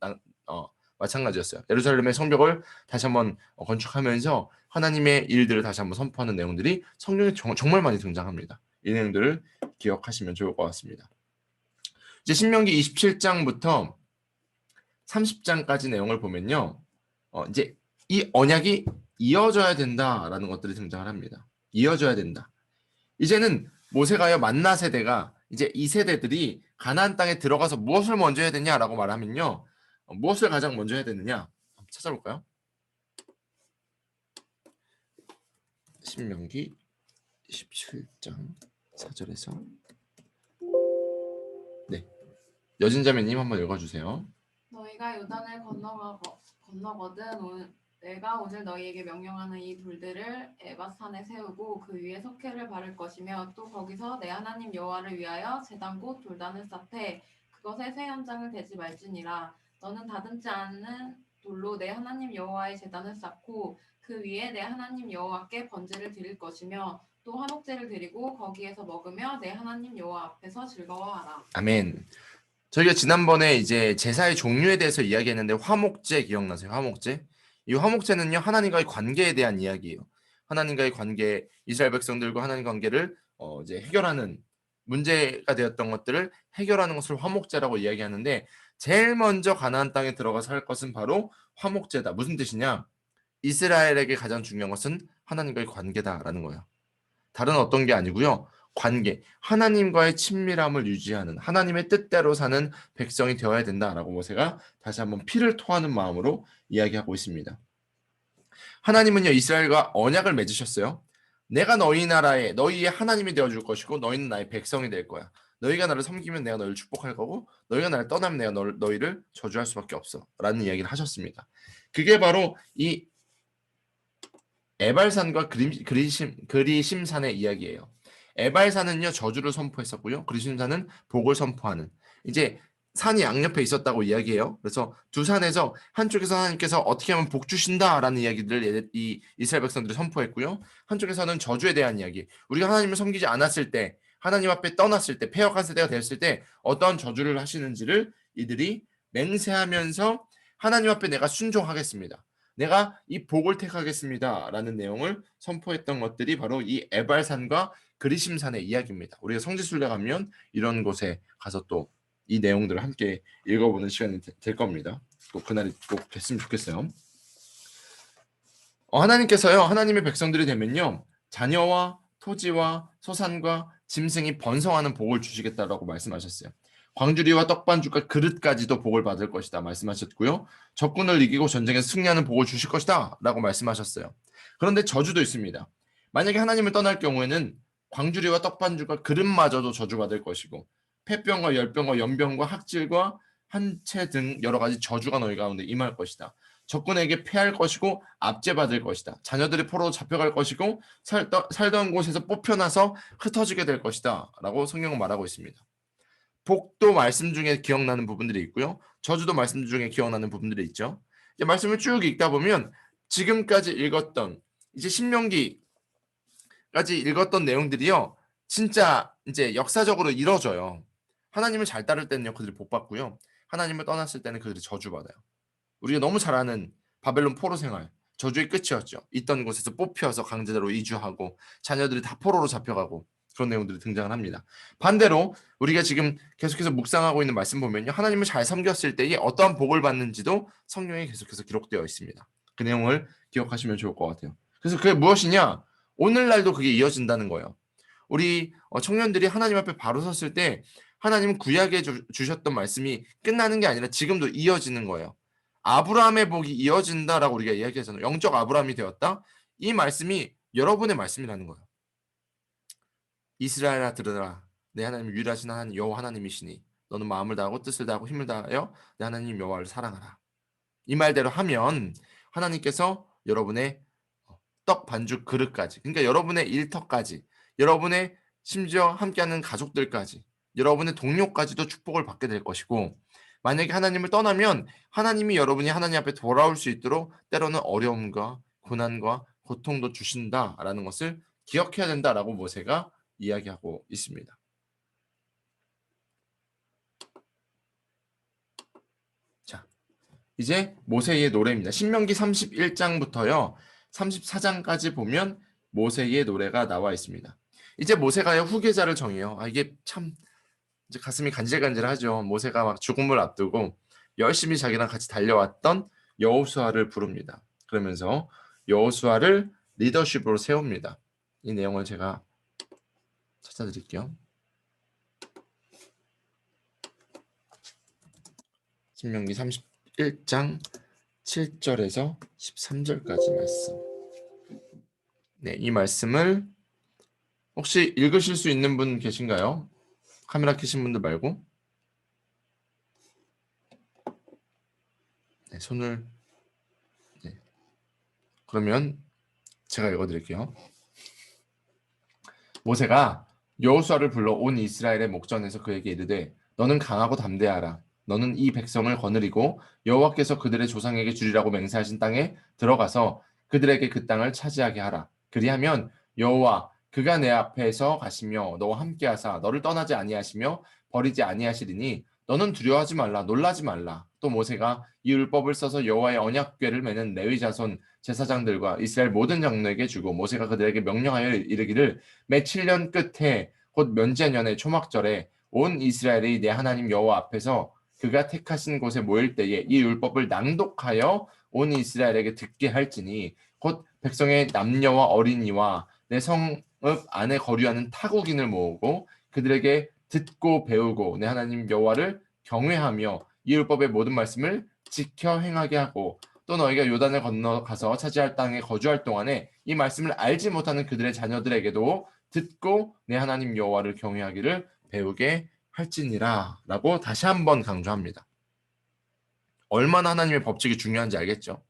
마찬가지였어요. 예루살렘의 성벽을 다시 한번 건축하면서 하나님의 일들을 다시 한번 선포하는 내용들이 성경에 정말 많이 등장합니다. 이 내용들을 기억하시면 좋을 것 같습니다. 이제 신명기 27장부터 30장까지 내용을 보면요. 이제 이 언약이 이어져야 된다라는 것들이 등장을 합니다. 이어져야 된다. 이제는 모세가요 만나 세대가 이제 이 세대들이 가나안 땅에 들어가서 무엇을 먼저 해야 되냐라고 말하면요. 무엇을 가장 먼저 해야 되느냐? 한번 찾아볼까요? 신명기 17장 4절에서 네. 여진자매님 한번 읽어주세요. 너희가 요단을 건너거든 내가 오늘 너희에게 명령하는 이 돌들을 에바산에 세우고 그 위에 석회를 바를 것이며 또 거기서 내 하나님 여호와를 위하여 제단 곧 돌단을 쌓되 그것에 새 현장을 대지 말지니라. 너는 다듬지 않은 돌로 내 하나님 여호와의 제단을 쌓고 그 위에 내 하나님 여호와께 번제를 드릴 것이며 또 화목제를 드리고 거기에서 먹으며 내 하나님 여호와 앞에서 즐거워하라. 아멘. 저희가 지난번에 이제 제사의 종류에 대해서 이야기했는데 화목제 기억나세요? 화목제? 이 화목제는요 하나님과의 관계에 대한 이야기예요. 하나님과의 관계, 이스라엘 백성들과 하나님 관계를 이제 해결하는 문제가 되었던 것들을 해결하는 것을 화목제라고 이야기하는데 제일 먼저 가나안 땅에 들어가서 할 것은 바로 화목제다. 무슨 뜻이냐? 이스라엘에게 가장 중요한 것은 하나님과의 관계다라는 거예요. 다른 어떤 게 아니고요. 관계, 하나님과의 친밀함을 유지하는 하나님의 뜻대로 사는 백성이 되어야 된다라고 모세가 다시 한번 피를 토하는 마음으로 이야기하고 있습니다. 하나님은요 이스라엘과 언약을 맺으셨어요. 내가 너희 나라에 너희의 하나님이 되어줄 것이고 너희는 나의 백성이 될 거야. 너희가 나를 섬기면 내가 너희를 축복할 거고 너희가 나를 떠나면 내가 너희를 저주할 수밖에 없어 라는 이야기를 하셨습니다. 그게 바로 이 에발산과 그리심산의 이야기예요. 에발산은요 저주를 선포했었고요. 그리심산은 복을 선포하는 이제 산이 양옆에 있었다고 이야기해요. 그래서 두 산에서 한쪽에서 하나님께서 어떻게 하면 복 주신다라는 이야기들을 이 이스라엘 백성들이 선포했고요. 한쪽에서는 저주에 대한 이야기. 우리가 하나님을 섬기지 않았을 때 하나님 앞에 떠났을 때 패역한 세대가 됐을 때 어떠한 저주를 하시는지를 이들이 맹세하면서 하나님 앞에 내가 순종하겠습니다. 내가 이 복을 택하겠습니다. 라는 내용을 선포했던 것들이 바로 이 에발산과 그리심산의 이야기입니다. 우리가 성지순례 가면 이런 곳에 가서 또 이 내용들을 함께 읽어보는 시간이 될 겁니다. 또 그날이 꼭 됐으면 좋겠어요. 하나님께서요. 하나님의 백성들이 되면요. 자녀와 토지와 소산과 짐승이 번성하는 복을 주시겠다라고 말씀하셨어요. 광주리와 떡반죽과 그릇까지도 복을 받을 것이다 말씀하셨고요. 적군을 이기고 전쟁에서 승리하는 복을 주실 것이다 라고 말씀하셨어요. 그런데 저주도 있습니다. 만약에 하나님을 떠날 경우에는 광주리와 떡반죽과 그릇마저도 저주받을 것이고 폐병과 열병과 연병과 학질과 한채 등 여러 가지 저주가 너희 가운데 임할 것이다. 적군에게 패할 것이고 압제받을 것이다. 자녀들이 포로로 잡혀갈 것이고 살던 곳에서 뽑혀나서 흩어지게 될 것이다 라고 성경은 말하고 있습니다. 복도 말씀 중에 기억나는 부분들이 있고요. 저주도 말씀 중에 기억나는 부분들이 있죠. 이제 말씀을 쭉 읽다 보면 지금까지 읽었던 이제 신명기까지 읽었던 내용들이요. 진짜 이제 역사적으로 이뤄져요. 하나님을 잘 따를 때는요. 그들이 복받고요. 하나님을 떠났을 때는 그들이 저주받아요. 우리가 너무 잘 아는 바벨론 포로 생활. 저주의 끝이었죠. 있던 곳에서 뽑혀서 강제로 이주하고 자녀들이 다 포로로 잡혀가고 그런 내용들이 등장을 합니다. 반대로 우리가 지금 계속해서 묵상하고 있는 말씀 보면요. 하나님을 잘 섬겼을 때에 어떠한 복을 받는지도 성경에 계속해서 기록되어 있습니다. 그 내용을 기억하시면 좋을 것 같아요. 그래서 그게 무엇이냐? 오늘날도 그게 이어진다는 거예요. 우리 청년들이 하나님 앞에 바로 섰을 때 하나님은 구약에 주셨던 말씀이 끝나는 게 아니라 지금도 이어지는 거예요. 아브라함의 복이 이어진다라고 우리가 이야기하잖아요. 영적 아브라함이 되었다. 이 말씀이 여러분의 말씀이라는 거예요. 이스라엘아 들으라. 내 하나님 유일하신 하나님 여호와 하나님이시니 너는 마음을 다하고 뜻을 다하고 힘을 다하여 내 하나님 여호와를 사랑하라. 이 말대로 하면 하나님께서 여러분의 떡 반죽 그릇까지, 그러니까 여러분의 일터까지, 여러분의 심지어 함께하는 가족들까지, 여러분의 동료까지도 축복을 받게 될 것이고, 만약에 하나님을 떠나면 하나님이 여러분이 하나님 앞에 돌아올 수 있도록 때로는 어려움과 고난과 고통도 주신다라는 것을 기억해야 된다라고 모세가 이야기하고 있습니다. 자, 이제 모세의 노래입니다. 신명기 31장부터요 34장까지 보면 모세의 노래가 나와 있습니다. 이제 모세가 후계자를 정해요. 이게 참 이제 가슴이 간질간질하죠. 모세가 막 죽음을 앞두고 열심히 자기랑 같이 달려왔던 여호수아를 부릅니다. 그러면서 여호수아를 리더십으로 세웁니다. 이 내용을 제가 찾아드릴게요. 신명기 31장 7절에서 13절까지 말씀. 네, 이 말씀을 혹시 읽으실 수 있는 분 계신가요? 카메라 켜신 분들 말고. 네, 손을. 네. 그러면 제가 읽어드릴게요. 모세가 여호수아를 불러 온 이스라엘의 목전에서 그에게 이르되 너는 강하고 담대하라. 너는 이 백성을 거느리고 여호와께서 그들의 조상에게 주리라고 맹세하신 땅에 들어가서 그들에게 그 땅을 차지하게 하라. 그리하면 여호와 그가 내 앞에서 가시며 너와 함께하사 너를 떠나지 아니하시며 버리지 아니하시리니 너는 두려워하지 말라 놀라지 말라. 또 모세가 이 율법을 써서 여호와의 언약궤를 매는 레위 자손 제사장들과 이스라엘 모든 장로에게 주고 모세가 그들에게 명령하여 이르기를 매 7년 끝에 곧 면제년의 초막절에 온 이스라엘이 내 하나님 여호와 앞에서 그가 택하신 곳에 모일 때에 이 율법을 낭독하여 온 이스라엘에게 듣게 할지니 곧 백성의 남녀와 어린이와 내 성읍 안에 거류하는 타국인을 모으고 그들에게 듣고 배우고 내 하나님 여호와를 경외하며 이 율법의 모든 말씀을 지켜 행하게 하고 또 너희가 요단을 건너가서 차지할 땅에 거주할 동안에 이 말씀을 알지 못하는 그들의 자녀들에게도 듣고 내 하나님 여호와를 경외하기를 배우게 할지니라 라고 다시 한번 강조합니다. 얼마나 하나님의 법칙이 중요한지 알겠죠?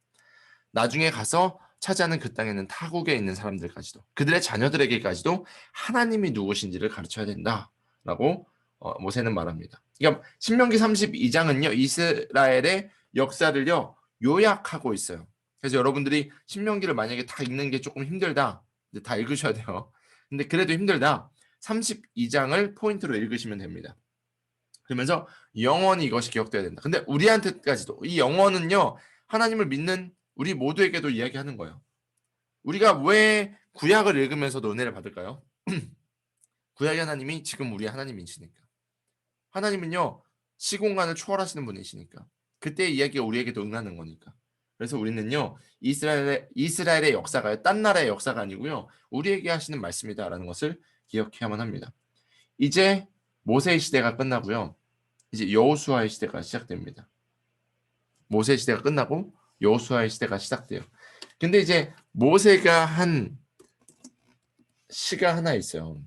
나중에 가서 차지하는 그 땅에는 타국에 있는 사람들까지도 그들의 자녀들에게까지도 하나님이 누구신지를 가르쳐야 된다라고 모세는 말합니다. 그러니까 신명기 32장은요 이스라엘의 역사를요 요약하고 있어요. 그래서 여러분들이 신명기를 만약에 다 읽는 게 조금 힘들다, 다 읽으셔야 돼요. 근데 그래도 힘들다, 32장을 포인트로 읽으시면 됩니다. 그러면서 영원히 이것이 기억돼야 된다. 근데 우리한테까지도 이 영원은요 하나님을 믿는 우리 모두에게도 이야기하는 거예요. 우리가 왜 구약을 읽으면서도 은혜를 받을까요? 구약의 하나님이 지금 우리의 하나님이시니까. 하나님은요 시공간을 초월하시는 분이시니까. 그때의 이야기가 우리에게도 응하는 거니까. 그래서 우리는요 이스라엘의 역사가요 딴 나라의 역사가 아니고요 우리에게 하시는 말씀이다라는 것을 기억해야만 합니다. 이제 모세의 시대가 끝나고요 이제 여호수아의 시대가 시작됩니다. 모세의 시대가 끝나고 여호수아의 시대가 시작돼요. 근데 이제 모세가 한 시가 하나 있어요.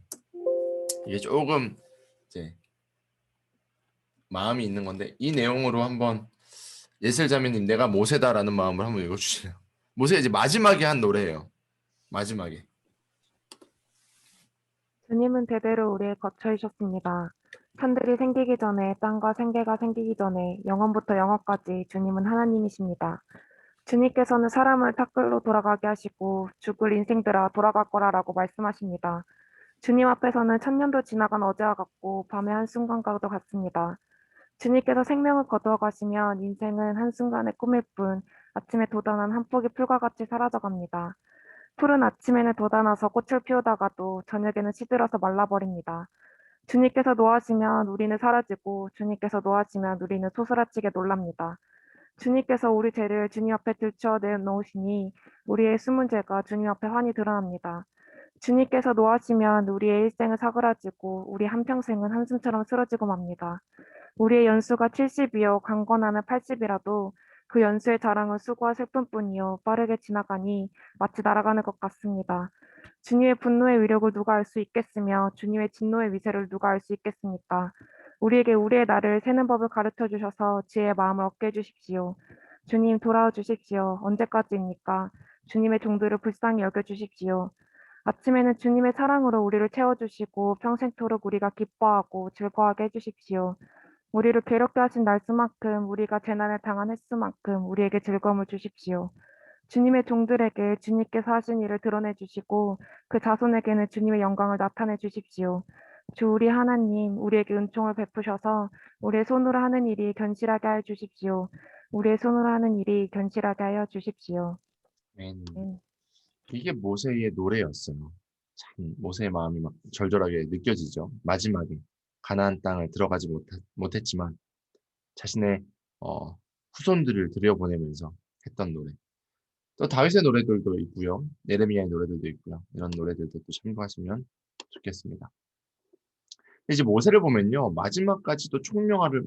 이게 조금 이제 마음이 있는 건데 이 내용으로 한번 예슬자매님 내가 모세다라는 마음을 한번 읽어주시래요. 모세 이제 마지막에 한 노래예요. 마지막에. 주님은 대대로 우리의 거처이셨습니다. 산들이 생기기 전에 땅과 생계가 생기기 전에 영원부터 영원까지 주님은 하나님이십니다. 주님께서는 사람을 탁글로 돌아가게 하시고 죽을 인생들아 돌아갈 거라라고 말씀하십니다. 주님 앞에서는 천년도 지나간 어제와 같고 밤의 한순간과도 같습니다. 주님께서 생명을 거두어 가시면 인생은 한순간의 꿈일 뿐 아침에 돋아난 한 폭의 풀과 같이 사라져갑니다. 풀은 아침에는 돋아나서 꽃을 피우다가도 저녁에는 시들어서 말라버립니다. 주님께서 노하시면 우리는 사라지고 주님께서 노하시면 우리는 소스라치게 놀랍니다. 주님께서 우리 죄를 주님 앞에 들추어 내놓으시니 우리의 숨은 죄가 주님 앞에 환히 드러납니다. 주님께서 노하시면 우리의 일생은 사그라지고 우리 한평생은 한숨처럼 쓰러지고 맙니다. 우리의 연수가 70이요 강건하면 80이라도 그 연수의 자랑은 수고와 슬픔뿐이요 빠르게 지나가니 마치 날아가는 것 같습니다. 주님의 분노의 위력을 누가 알 수 있겠으며 주님의 진노의 위세를 누가 알 수 있겠습니까? 우리에게 우리의 날을 세는 법을 가르쳐 주셔서 지혜의 마음을 얻게 해주십시오. 주님 돌아와 주십시오. 언제까지입니까? 주님의 종들을 불쌍히 여겨 주십시오. 아침에는 주님의 사랑으로 우리를 채워주시고 평생토록 우리가 기뻐하고 즐거워하게 해주십시오. 우리를 괴롭게 하신 날수만큼 우리가 재난을 당한 횟수만큼 우리에게 즐거움을 주십시오. 주님의 종들에게 주님께서 하신 일을 드러내 주시고 그 자손에게는 주님의 영광을 나타내 주십시오. 주 우리 하나님, 우리에게 은총을 베푸셔서 우리의 손으로 하는 일이 견실하게 하여 주십시오. 우리의 손으로 하는 일이 견실하게 하여 주십시오. 아멘. 아멘. 이게 모세의 노래였어요. 참 모세의 마음이 막 절절하게 느껴지죠. 마지막에 가나안 땅을 들어가지 못했지만 자신의 후손들을 들여보내면서 했던 노래. 또 다윗의 노래들도 있고요. 예레미야의 노래들도 있고요. 이런 노래들도 또 참고하시면 좋겠습니다. 이제 모세를 보면요. 마지막까지도 총명함을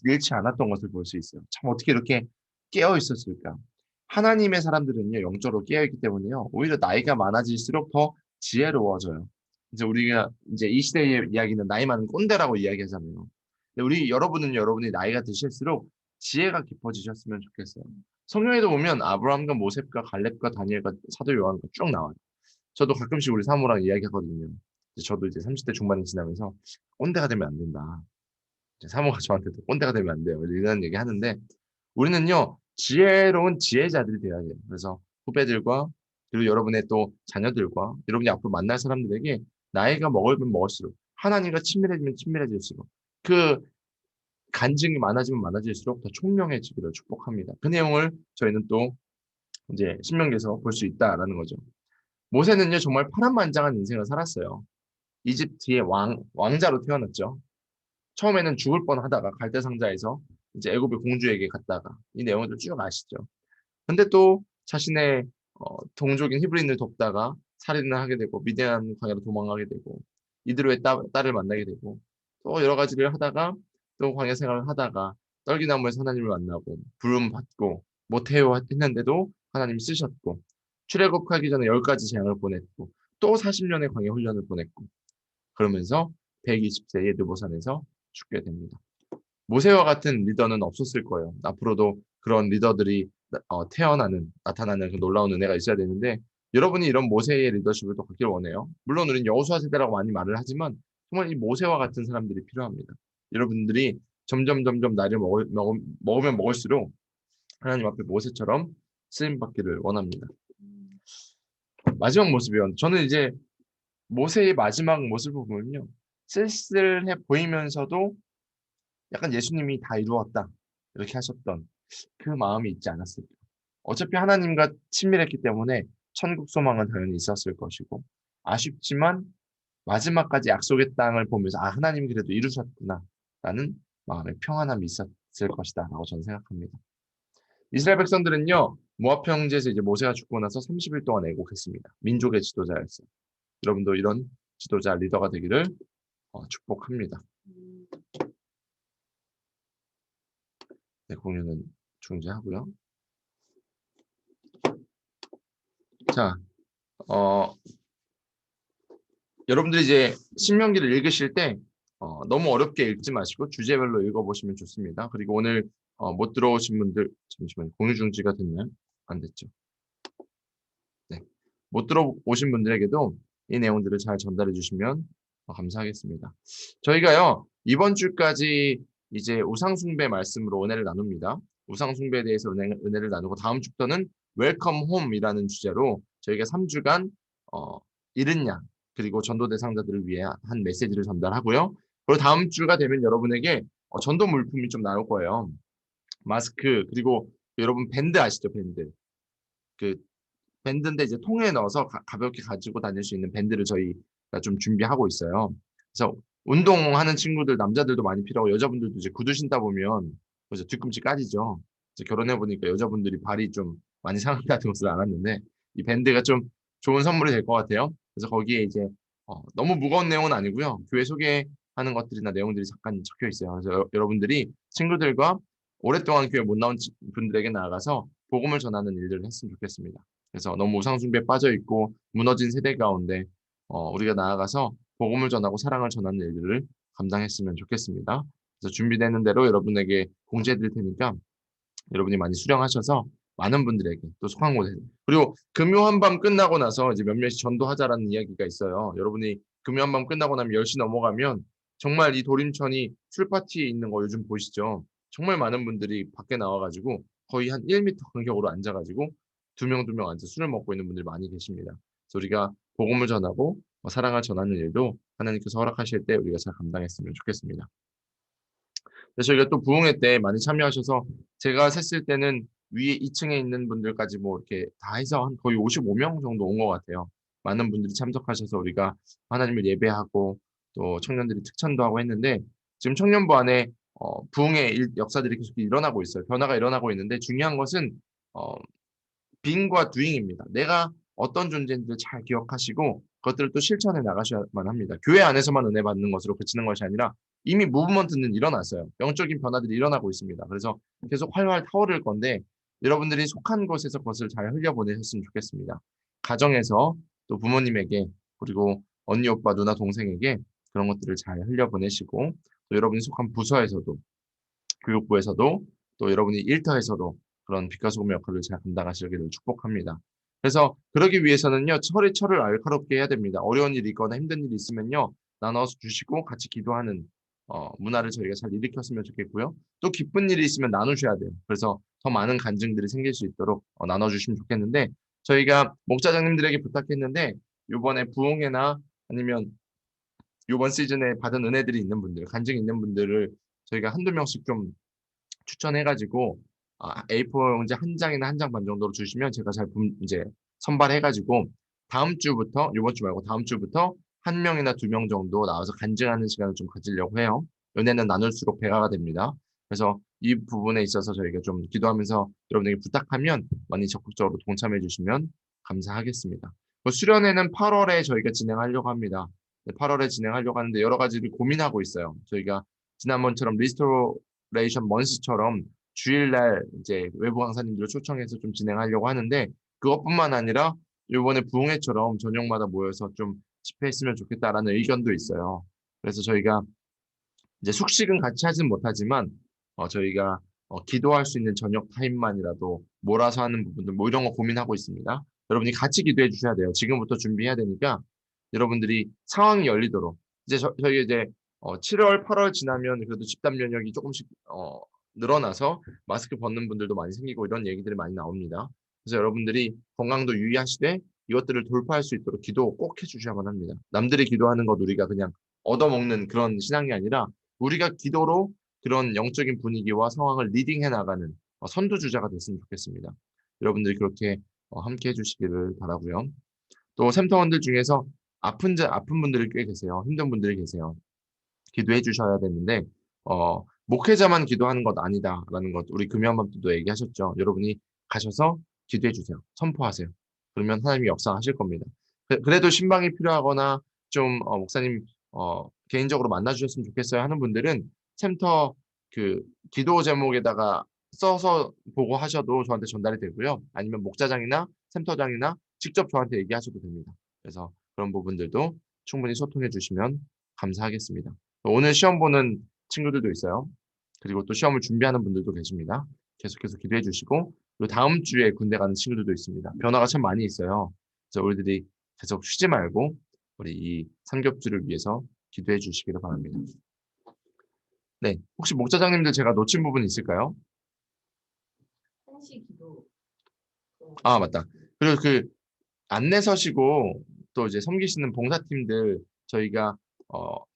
잃지 않았던 것을 볼 수 있어요. 참 어떻게 이렇게 깨어 있었을까? 하나님의 사람들은요. 영적으로 깨어 있기 때문에요. 오히려 나이가 많아질수록 더 지혜로워져요. 이제 우리가 이제 이 시대의 이야기는 나이 많은 꼰대라고 이야기하잖아요. 근데 여러분은 여러분이 나이가 드실수록 지혜가 깊어지셨으면 좋겠어요. 성경에도 보면 아브라함과 모세과 갈렙과 다니엘과 사도 요한과 쭉 나와요. 저도 가끔씩 우리 사모랑 이야기하거든요. 저도 이제 30대 중반이 지나면서 꼰대가 되면 안 된다. 이제 사모가 저한테도 꼰대가 되면 안 돼요. 이런 얘기 하는데 우리는요 지혜로운 지혜자들이 돼야 돼요. 그래서 후배들과 그리고 여러분의 또 자녀들과 여러분이 앞으로 만날 사람들에게 나이가 먹으면 먹을수록 하나님과 친밀해지면 친밀해질수록 그 간증이 많아지면 많아질수록 더 총명해지기를 축복합니다. 그 내용을 저희는 또 이제 신명기에서 볼 수 있다라는 거죠. 모세는요 정말 파란만장한 인생을 살았어요. 이집트의 왕자로 태어났죠. 처음에는 죽을 뻔하다가 갈대상자에서 이제 애굽의 공주에게 갔다가 이 내용을 쭉 아시죠. 근데 또 자신의 동족인 히브리인을 돕다가 살인을 하게 되고 미디안 광야로 도망가게 되고 이드로의 딸을 만나게 되고 또 여러 가지를 하다가 또 광야 생활을 하다가 떨기나무에서 하나님을 만나고 부름 받고 못해요 했는데도 하나님이 쓰셨고 출애굽하기 전에 10가지 재앙을 보냈고 또 40년의 광야 훈련을 보냈고 그러면서 120세의 느보산에서 죽게 됩니다. 모세와 같은 리더는 없었을 거예요. 앞으로도 그런 리더들이 나타나는 그 놀라운 은혜가 있어야 되는데 여러분이 이런 모세의 리더십을 또 갖길 원해요. 물론 우리는 여호수아 세대라고 많이 말을 하지만 정말 이 모세와 같은 사람들이 필요합니다. 여러분들이 점점 나이를 먹으면 먹을수록 하나님 앞에 모세처럼 쓰임 받기를 원합니다. 마지막 모습이요. 저는 이제 모세의 마지막 모습을 보면요. 쓸쓸해 보이면서도 약간 예수님이 다 이루었다. 이렇게 하셨던 그 마음이 있지 않았을까. 어차피 하나님과 친밀했기 때문에 천국 소망은 당연히 있었을 것이고 아쉽지만 마지막까지 약속의 땅을 보면서 아 하나님이 그래도 이루셨구나 라는 마음의 평안함이 있었을 것이다 라고 저는 생각합니다. 이스라엘 백성들은요 모압 평지에서 이제 모세가 죽고 나서 30일 동안 애곡했습니다. 민족의 지도자였어요. 여러분도 이런 지도자 리더가 되기를 축복합니다. 네, 공유는 중지하고요. 자, 여러분들이 이제 신명기를 읽으실 때 너무 어렵게 읽지 마시고 주제별로 읽어보시면 좋습니다. 그리고 오늘 못 들어오신 분들 잠시만요. 공유 중지가 됐나요? 안 됐죠. 네, 못 들어오신 분들에게도 이 내용들을 잘 전달해 주시면 감사하겠습니다. 저희가요 이번 주까지 이제 우상숭배 말씀으로 은혜를 나눕니다. 우상숭배에 대해서 은혜를 나누고 다음 주부터는 웰컴 홈이라는 주제로 저희가 3주간 잃은 양 그리고 전도 대상자들을 위해 한 메시지를 전달하고요. 그리고 다음 주가 되면 여러분에게 전도 물품이 좀 나올 거예요. 마스크 그리고 여러분 밴드 아시죠? 밴드. 그 밴드인데 이제 통에 넣어서 가볍게 가지고 다닐 수 있는 밴드를 저희가 좀 준비하고 있어요. 그래서 운동하는 친구들 남자들도 많이 필요하고 여자분들도 이제 구두 신다 보면 그래서 뒤꿈치 까지죠. 이제 결혼해 보니까 여자분들이 발이 좀 많이 상하게 같은 것을 알았는데 이 밴드가 좀 좋은 선물이 될 것 같아요. 그래서 거기에 이제 너무 무거운 내용은 아니고요. 교회 소개하는 것들이나 내용들이 잠깐 적혀 있어요. 그래서 여러분들이 친구들과 오랫동안 교회 못 나온 분들에게 나아가서 복음을 전하는 일들을 했으면 좋겠습니다. 그래서 너무 우상숭배에 빠져 있고 무너진 세대 가운데 우리가 나아가서 복음을 전하고 사랑을 전하는 일들을 감당했으면 좋겠습니다. 그래서 준비되는 대로 여러분에게 공지해 드릴 테니까 여러분이 많이 수령하셔서 많은 분들에게 또 속한 곳에 그리고 금요 한밤 끝나고 나서 이제 몇몇이 전도하자라는 이야기가 있어요. 여러분이 금요 한밤 끝나고 나면 10시 넘어가면 정말 이 도림천이 술파티에 있는 거 요즘 보시죠? 정말 많은 분들이 밖에 나와 가지고 거의 한 1m 간격으로 앉아 가지고 두 명, 두 명 앉아 술을 먹고 있는 분들이 많이 계십니다. 그래서 우리가 복음을 전하고 사랑을 전하는 일도 하나님께서 허락하실 때 우리가 잘 감당했으면 좋겠습니다. 그래서 저희가 또 부흥회 때 많이 참여하셔서 제가 셌을 때는 위에 2층에 있는 분들까지 뭐 이렇게 다 해서 한 거의 55명 정도 온 것 같아요. 많은 분들이 참석하셔서 우리가 하나님을 예배하고 또 청년들이 특찬도 하고 했는데 지금 청년부 안에 부흥의 역사들이 계속 일어나고 있어요. 변화가 일어나고 있는데 중요한 것은 어, 빙과 두잉입니다. 내가 어떤 존재인지를 잘 기억하시고 그것들을 또 실천해 나가셔야만 합니다. 교회 안에서만 은혜 받는 것으로 그치는 것이 아니라 이미 무브먼트는 일어났어요. 영적인 변화들이 일어나고 있습니다. 그래서 계속 활활 타오를 건데 여러분들이 속한 곳에서 그것을 잘 흘려보내셨으면 좋겠습니다. 가정에서 또 부모님에게 그리고 언니, 오빠, 누나, 동생에게 그런 것들을 잘 흘려보내시고 또 여러분이 속한 부서에서도 교육부에서도 또 여러분이 일터에서도 그런 빛과 소금의 역할을 잘 감당하시기를 축복합니다. 그래서 그러기 위해서는요, 철이 철을 알카롭게 해야 됩니다. 어려운 일이 있거나 힘든 일이 있으면요, 나눠서 주시고 같이 기도하는 문화를 저희가 잘 일으켰으면 좋겠고요. 또 기쁜 일이 있으면 나누셔야 돼요. 그래서 더 많은 간증들이 생길 수 있도록 나눠주시면 좋겠는데 저희가 목자장님들에게 부탁했는데 이번에 부흥회나 아니면 이번 시즌에 받은 은혜들이 있는 분들, 간증 있는 분들을 저희가 한두 명씩 좀 추천해가지고 A4 용지 한 장이나 한 장 반 정도로 주시면 제가 잘 이제 선발해가지고 다음 주부터 이번 주 말고 다음 주부터 한 명이나 두 명 정도 나와서 간증하는 시간을 좀 가지려고 해요. 은혜는 나눌수록 배가가 됩니다. 그래서 이 부분에 있어서 저희가 좀 기도하면서 여러분에게 부탁하면 많이 적극적으로 동참해 주시면 감사하겠습니다. 수련회는 8월에 저희가 진행하려고 합니다. 8월에 진행하려고 하는데 여러 가지를 고민하고 있어요. 저희가 지난번처럼 리스토레이션 먼스처럼 주일날 이제 외부 강사님들을 초청해서 좀 진행하려고 하는데 그것뿐만 아니라 이번에 부흥회처럼 저녁마다 모여서 좀 집회했으면 좋겠다라는 의견도 있어요. 그래서 저희가 이제 숙식은 같이 하진 못하지만 저희가 기도할 수 있는 저녁 타임만이라도 몰아서 하는 부분들 뭐 이런 거 고민하고 있습니다. 여러분이 같이 기도해 주셔야 돼요. 지금부터 준비해야 되니까 여러분들이 상황이 열리도록 이제 저희 이제 7월, 8월 지나면 그래도 집단 면역이 조금씩 늘어나서 마스크 벗는 분들도 많이 생기고 이런 얘기들이 많이 나옵니다. 그래서 여러분들이 건강도 유의하시되 이것들을 돌파할 수 있도록 기도 꼭 해주셔야만 합니다. 남들이 기도하는 것 우리가 그냥 얻어먹는 그런 신앙이 아니라 우리가 기도로 그런 영적인 분위기와 상황을 리딩해 나가는 선두주자가 됐으면 좋겠습니다. 여러분들이 그렇게 함께 해주시기를 바라고요. 또 샘터원들 중에서 아픈 분들이 꽤 계세요. 힘든 분들이 계세요. 기도해 주셔야 되는데 목회자만 기도하는 것 아니다라는 것 우리 금요한밤도 얘기하셨죠. 여러분이 가셔서 기도해 주세요. 선포하세요. 그러면 하나님이 역사하실 겁니다. 그래도 신방이 필요하거나 좀 목사님 개인적으로 만나 주셨으면 좋겠어요 하는 분들은 샘터 그 기도 제목에다가 써서 보고 하셔도 저한테 전달이 되고요. 아니면 목자장이나 샘터장이나 직접 저한테 얘기하셔도 됩니다. 그래서 그런 부분들도 충분히 소통해 주시면 감사하겠습니다. 오늘 시험 보는 친구들도 있어요. 그리고 또 시험을 준비하는 분들도 계십니다. 계속해서 기도해 주시고 그리고 다음 주에 군대 가는 친구들도 있습니다. 변화가 참 많이 있어요. 그래서 우리들이 계속 쉬지 말고 우리 이 삼겹주를 위해서 기도해 주시기를 바랍니다. 네, 혹시 목자장님들 제가 놓친 부분 있을까요? 한시 기도. 아, 맞다. 그리고 그 안내 서시고 또 이제 섬기시는 봉사팀들 저희가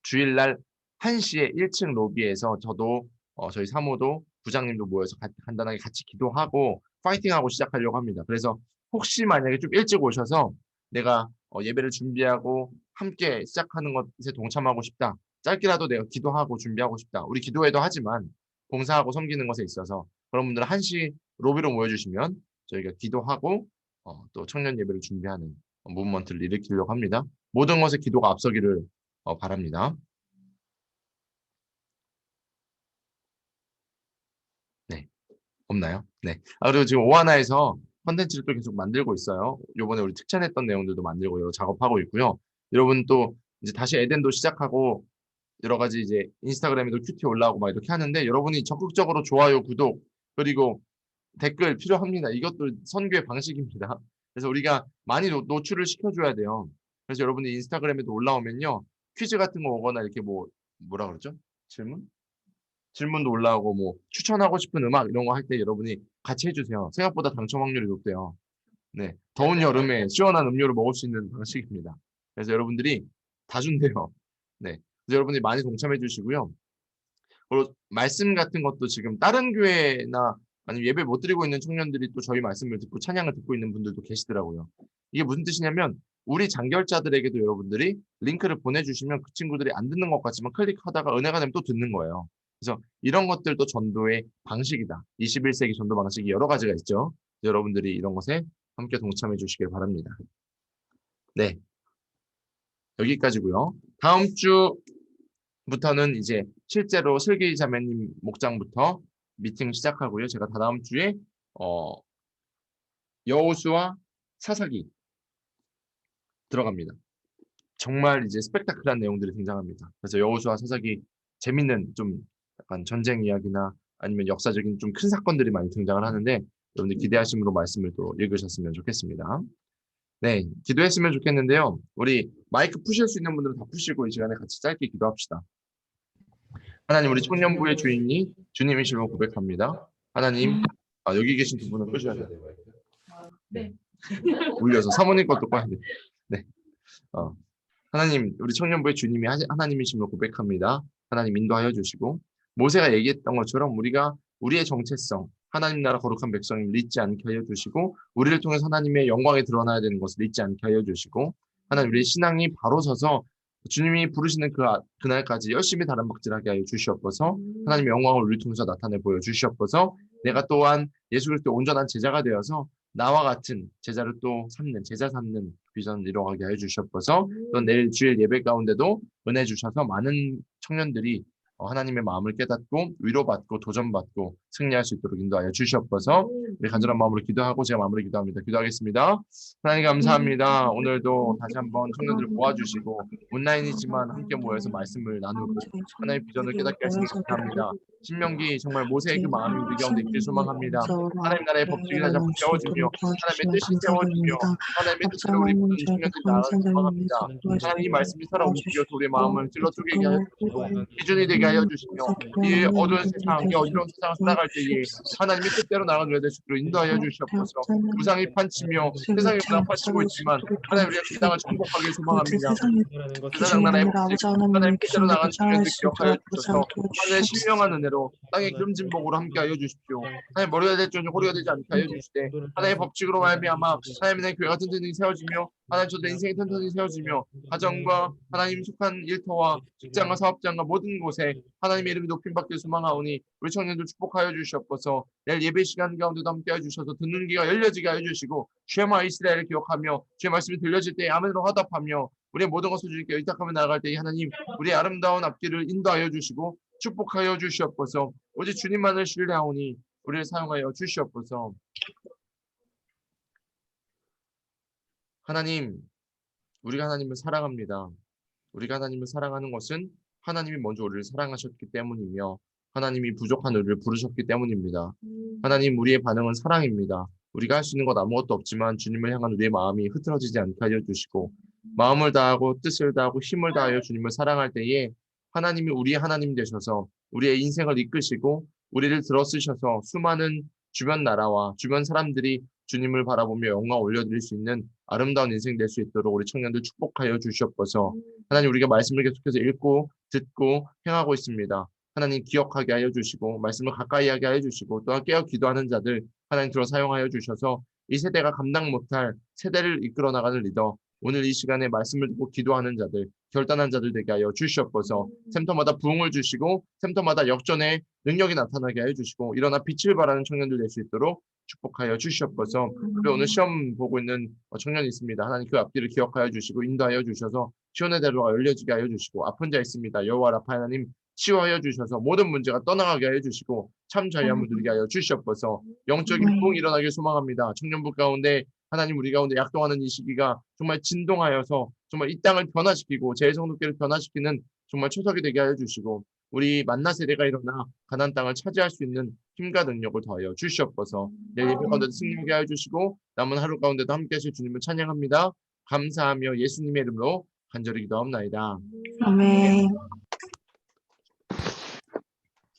주일날 1시에 1층 로비에서 저도 저희 사모도 부장님도 모여서 간단하게 같이 기도하고 파이팅하고 시작하려고 합니다. 그래서 혹시 만약에 좀 일찍 오셔서 내가 예배를 준비하고 함께 시작하는 것에 동참하고 싶다. 짧게라도 내가 기도하고 준비하고 싶다. 우리 기도회도 하지만 봉사하고 섬기는 것에 있어서 그런 분들은 1시 로비로 모여주시면 저희가 기도하고 또 청년 예배를 준비하는 무브먼트를 일으키려고 합니다. 모든 것에 기도가 앞서기를 바랍니다. 네, 없나요? 네. 그리고 지금 오하나에서 컨텐츠를 또 계속 만들고 있어요. 요번에 우리 특찬했던 내용들도 만들고 여러 작업하고 있고요. 여러분 또 이제 다시 에덴도 시작하고 여러 가지 이제 인스타그램에도 큐티 올라오고 막 이렇게 하는데 여러분이 적극적으로 좋아요, 구독 그리고 댓글 필요합니다. 이것도 선교의 방식입니다. 그래서 우리가 많이 노출을 시켜줘야 돼요. 그래서 여러분들 인스타그램에도 올라오면요. 퀴즈 같은 거 오거나 이렇게 뭐라 그러죠? 질문도 올라오고 추천하고 싶은 음악 이런 거 할 때 여러분이 같이 해주세요. 생각보다 당첨 확률이 높대요. 네, 더운 여름에 시원한 음료를 먹을 수 있는 방식입니다. 그래서 여러분들이 다 준대요. 네, 그래서 여러분들이 많이 동참해 주시고요. 그리고 말씀 같은 것도 지금 다른 교회나 아니면 예배 못 드리고 있는 청년들이 또 저희 말씀을 듣고 찬양을 듣고 있는 분들도 계시더라고요. 이게 무슨 뜻이냐면 우리 장결자들에게도 여러분들이 링크를 보내주시면 그 친구들이 안 듣는 것 같지만 클릭하다가 은혜가 되면 또 듣는 거예요. 그래서 이런 것들도 전도의 방식이다. 21세기 전도 방식이 여러 가지가 있죠. 여러분들이 이런 것에 함께 동참해 주시길 바랍니다. 네, 여기까지고요. 다음 주부터는 이제 실제로 슬기 자매님 목장부터 미팅 시작하고요. 제가 다다음 주에 여호수아 사사기 들어갑니다. 정말 이제 스펙타클한 내용들이 등장합니다. 그래서 여호수아 사사기 재밌는 좀 약간 전쟁 이야기나 아니면 역사적인 좀 큰 사건들이 많이 등장을 하는데 여러분들 기대하심으로 말씀을 또 읽으셨으면 좋겠습니다. 네, 기도했으면 좋겠는데요. 우리 마이크 푸실 수 있는 분들은 다 푸시고 이 시간에 같이 짧게 기도합시다. 하나님, 우리 청년부의 주인이 주님이심을 고백합니다. 하나님, 여기 계신 두 분은 끄셔야 돼요. 네. 울려서 사모님 것도 꺼야 돼. 네. 하나님, 우리 청년부의 주님이 하나님이심을 고백합니다. 하나님 인도하여 주시고 모세가 얘기했던 것처럼 우리가 우리의 정체성, 하나님 나라 거룩한 백성임을 잊지 않게 하여 주시고 우리를 통해서 하나님의 영광이 드러나야 되는 것을 잊지 않게 하여 주시고 하나님 우리의 신앙이 바로 서서 주님이 부르시는 그날까지 열심히 다른 박질하게 하여 주시옵소서. 하나님의 영광을 우리 통해서 나타내 보여 주시옵소서. 내가 또한 예수 그리스도의 온전한 제자가 되어서 나와 같은 제자를 또 제자 삼는 비전을 이루어가게 하여 주시옵소서. 또 내일 주일 예배 가운데도 은혜 주셔서 많은 청년들이 하나님의 마음을 깨닫고 위로받고 도전받고 승리할 수 있도록 인도하여 주시옵소서. 우리 간절한 마음으로 기도하고 제가 마무리 기도합니다. 기도하겠습니다. 하나님 감사합니다. 오늘도 다시 한번 청년들을 모아주시고 온라인이지만 함께 모여서 말씀을 나누고 하나님의 비전을 깨닫게 하시니 감사합니다. 신명기 정말 모세의 그 마음이 우리 가운데 있길 소망합니다. 하나님 나라의 법칙이 다시 한번 세워지며 하나님의 뜻이 세워지며 하나님의 뜻으로 우리 모든 청년들이 나아가길 소망합니다. 하나님 이 말씀이 살아 움직여서 우리의 마음을 찔러 쪼개게 하여 주시고 기준이 되게 하여 주시며 이 어두운 세상, 이 어려운 세상을 살아갈 때에 하나님의 뜻대로 나아가는 우리의 되시도록 인도하여 주시옵소서. 무상이 판치며 세상이 무상 판치고 있지만 하나님 우리의 그 땅을 정복하길 소망합니다. 세상 나라의 법칙, 하나님 뜻대로 나가는 청년들 기억하여 주셔서 하나님의 신령한 은혜로 땅의 기름진 복으로 함께하여 주십시오. 하나님 머리가 될 줄 허리가 되지 않게 하여 주시되 하나님의 법칙으로 말미암아 하나님의 교회가 튼튼히 세워지며 하나님 저도 인생이 튼튼히 세워지며 가정과 하나님 속한 일터와 직장과 사업장과 모든 곳에 하나님의 이름이 높임받길 소망하오니 우리 청년들 축복하여 주시옵소서. 내일 예배 시간 가운데도 함께하여 주셔서 듣는 귀가 열려지게 하여 주시고 쉐마 이스라엘을 기억하며 주의 말씀이 들려질 때 아멘으로 화답하며 우리의 모든 것을 주님께 의탁하며 나아갈 때 하나님 우리의 아름다운 앞길을 인도하여 주시고 축복하여 주시옵소서. 오직 주님만을 신뢰하오니 우리를 사용하여 주시옵소서. 하나님, 우리가 하나님을 사랑합니다. 우리가 하나님을 사랑하는 것은 하나님이 먼저 우리를 사랑하셨기 때문이며 하나님이 부족한 우리를 부르셨기 때문입니다. 하나님, 우리의 반응은 사랑입니다. 우리가 할 수 있는 것 아무것도 없지만 주님을 향한 우리의 마음이 흐트러지지 않게 하여 주시고 마음을 다하고 뜻을 다하고 힘을 다하여 주님을 사랑할 때에 하나님이 우리의 하나님 되셔서 우리의 인생을 이끄시고 우리를 들어쓰셔서 수많은 주변 나라와 주변 사람들이 주님을 바라보며 영광 올려드릴 수 있는 아름다운 인생 될 수 있도록 우리 청년들 축복하여 주시옵소서. 하나님 우리가 말씀을 계속해서 읽고 듣고 행하고 있습니다. 하나님 기억하게 하여 주시고 말씀을 가까이 하게 하여 주시고 또한 깨어 기도하는 자들 하나님 들어 사용하여 주셔서 이 세대가 감당 못할 세대를 이끌어 나가는 리더 오늘 이 시간에 말씀을 듣고 기도하는 자들 결단한 자들 되게 하여 주시옵소서. 샘터마다 부흥을 주시고 샘터마다 역전의 능력이 나타나게 하여 주시고 일어나 빛을 발하는 청년들 될 수 있도록 축복하여 주시옵소서. 그리고 오늘 시험 보고 있는 청년이 있습니다. 하나님 그 앞뒤를 기억하여 주시고 인도하여 주셔서 시온의 대로가 열려지게 하여 주시고 아픈 자 있습니다. 여호와 라파 하나님 치유하여 주셔서 모든 문제가 떠나가게 하여 주시고 참 자유함을 누리게 하여 주시옵소서. 영적인 부흥이 일어나길 소망합니다. 청년부 가운데 하나님 우리 가운데 약동하는 이 시기가 정말 진동하여서 정말 이 땅을 변화시키고 제 성도께를 변화시키는 정말 초석이 되게 하여 주시고 우리 만나 세대가 일어나 가나안 땅을 차지할 수 있는 힘과 능력을 더하여 주시옵소서. 내일 예배 가운데도 승리하게 하여 주시고 남은 하루 가운데도 함께 하실 주님을 찬양합니다. 감사하며 예수님의 이름으로 간절히 기도하옵나이다. 아멘.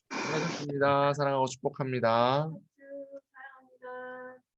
수고하셨습니다. 사랑하고 축복합니다.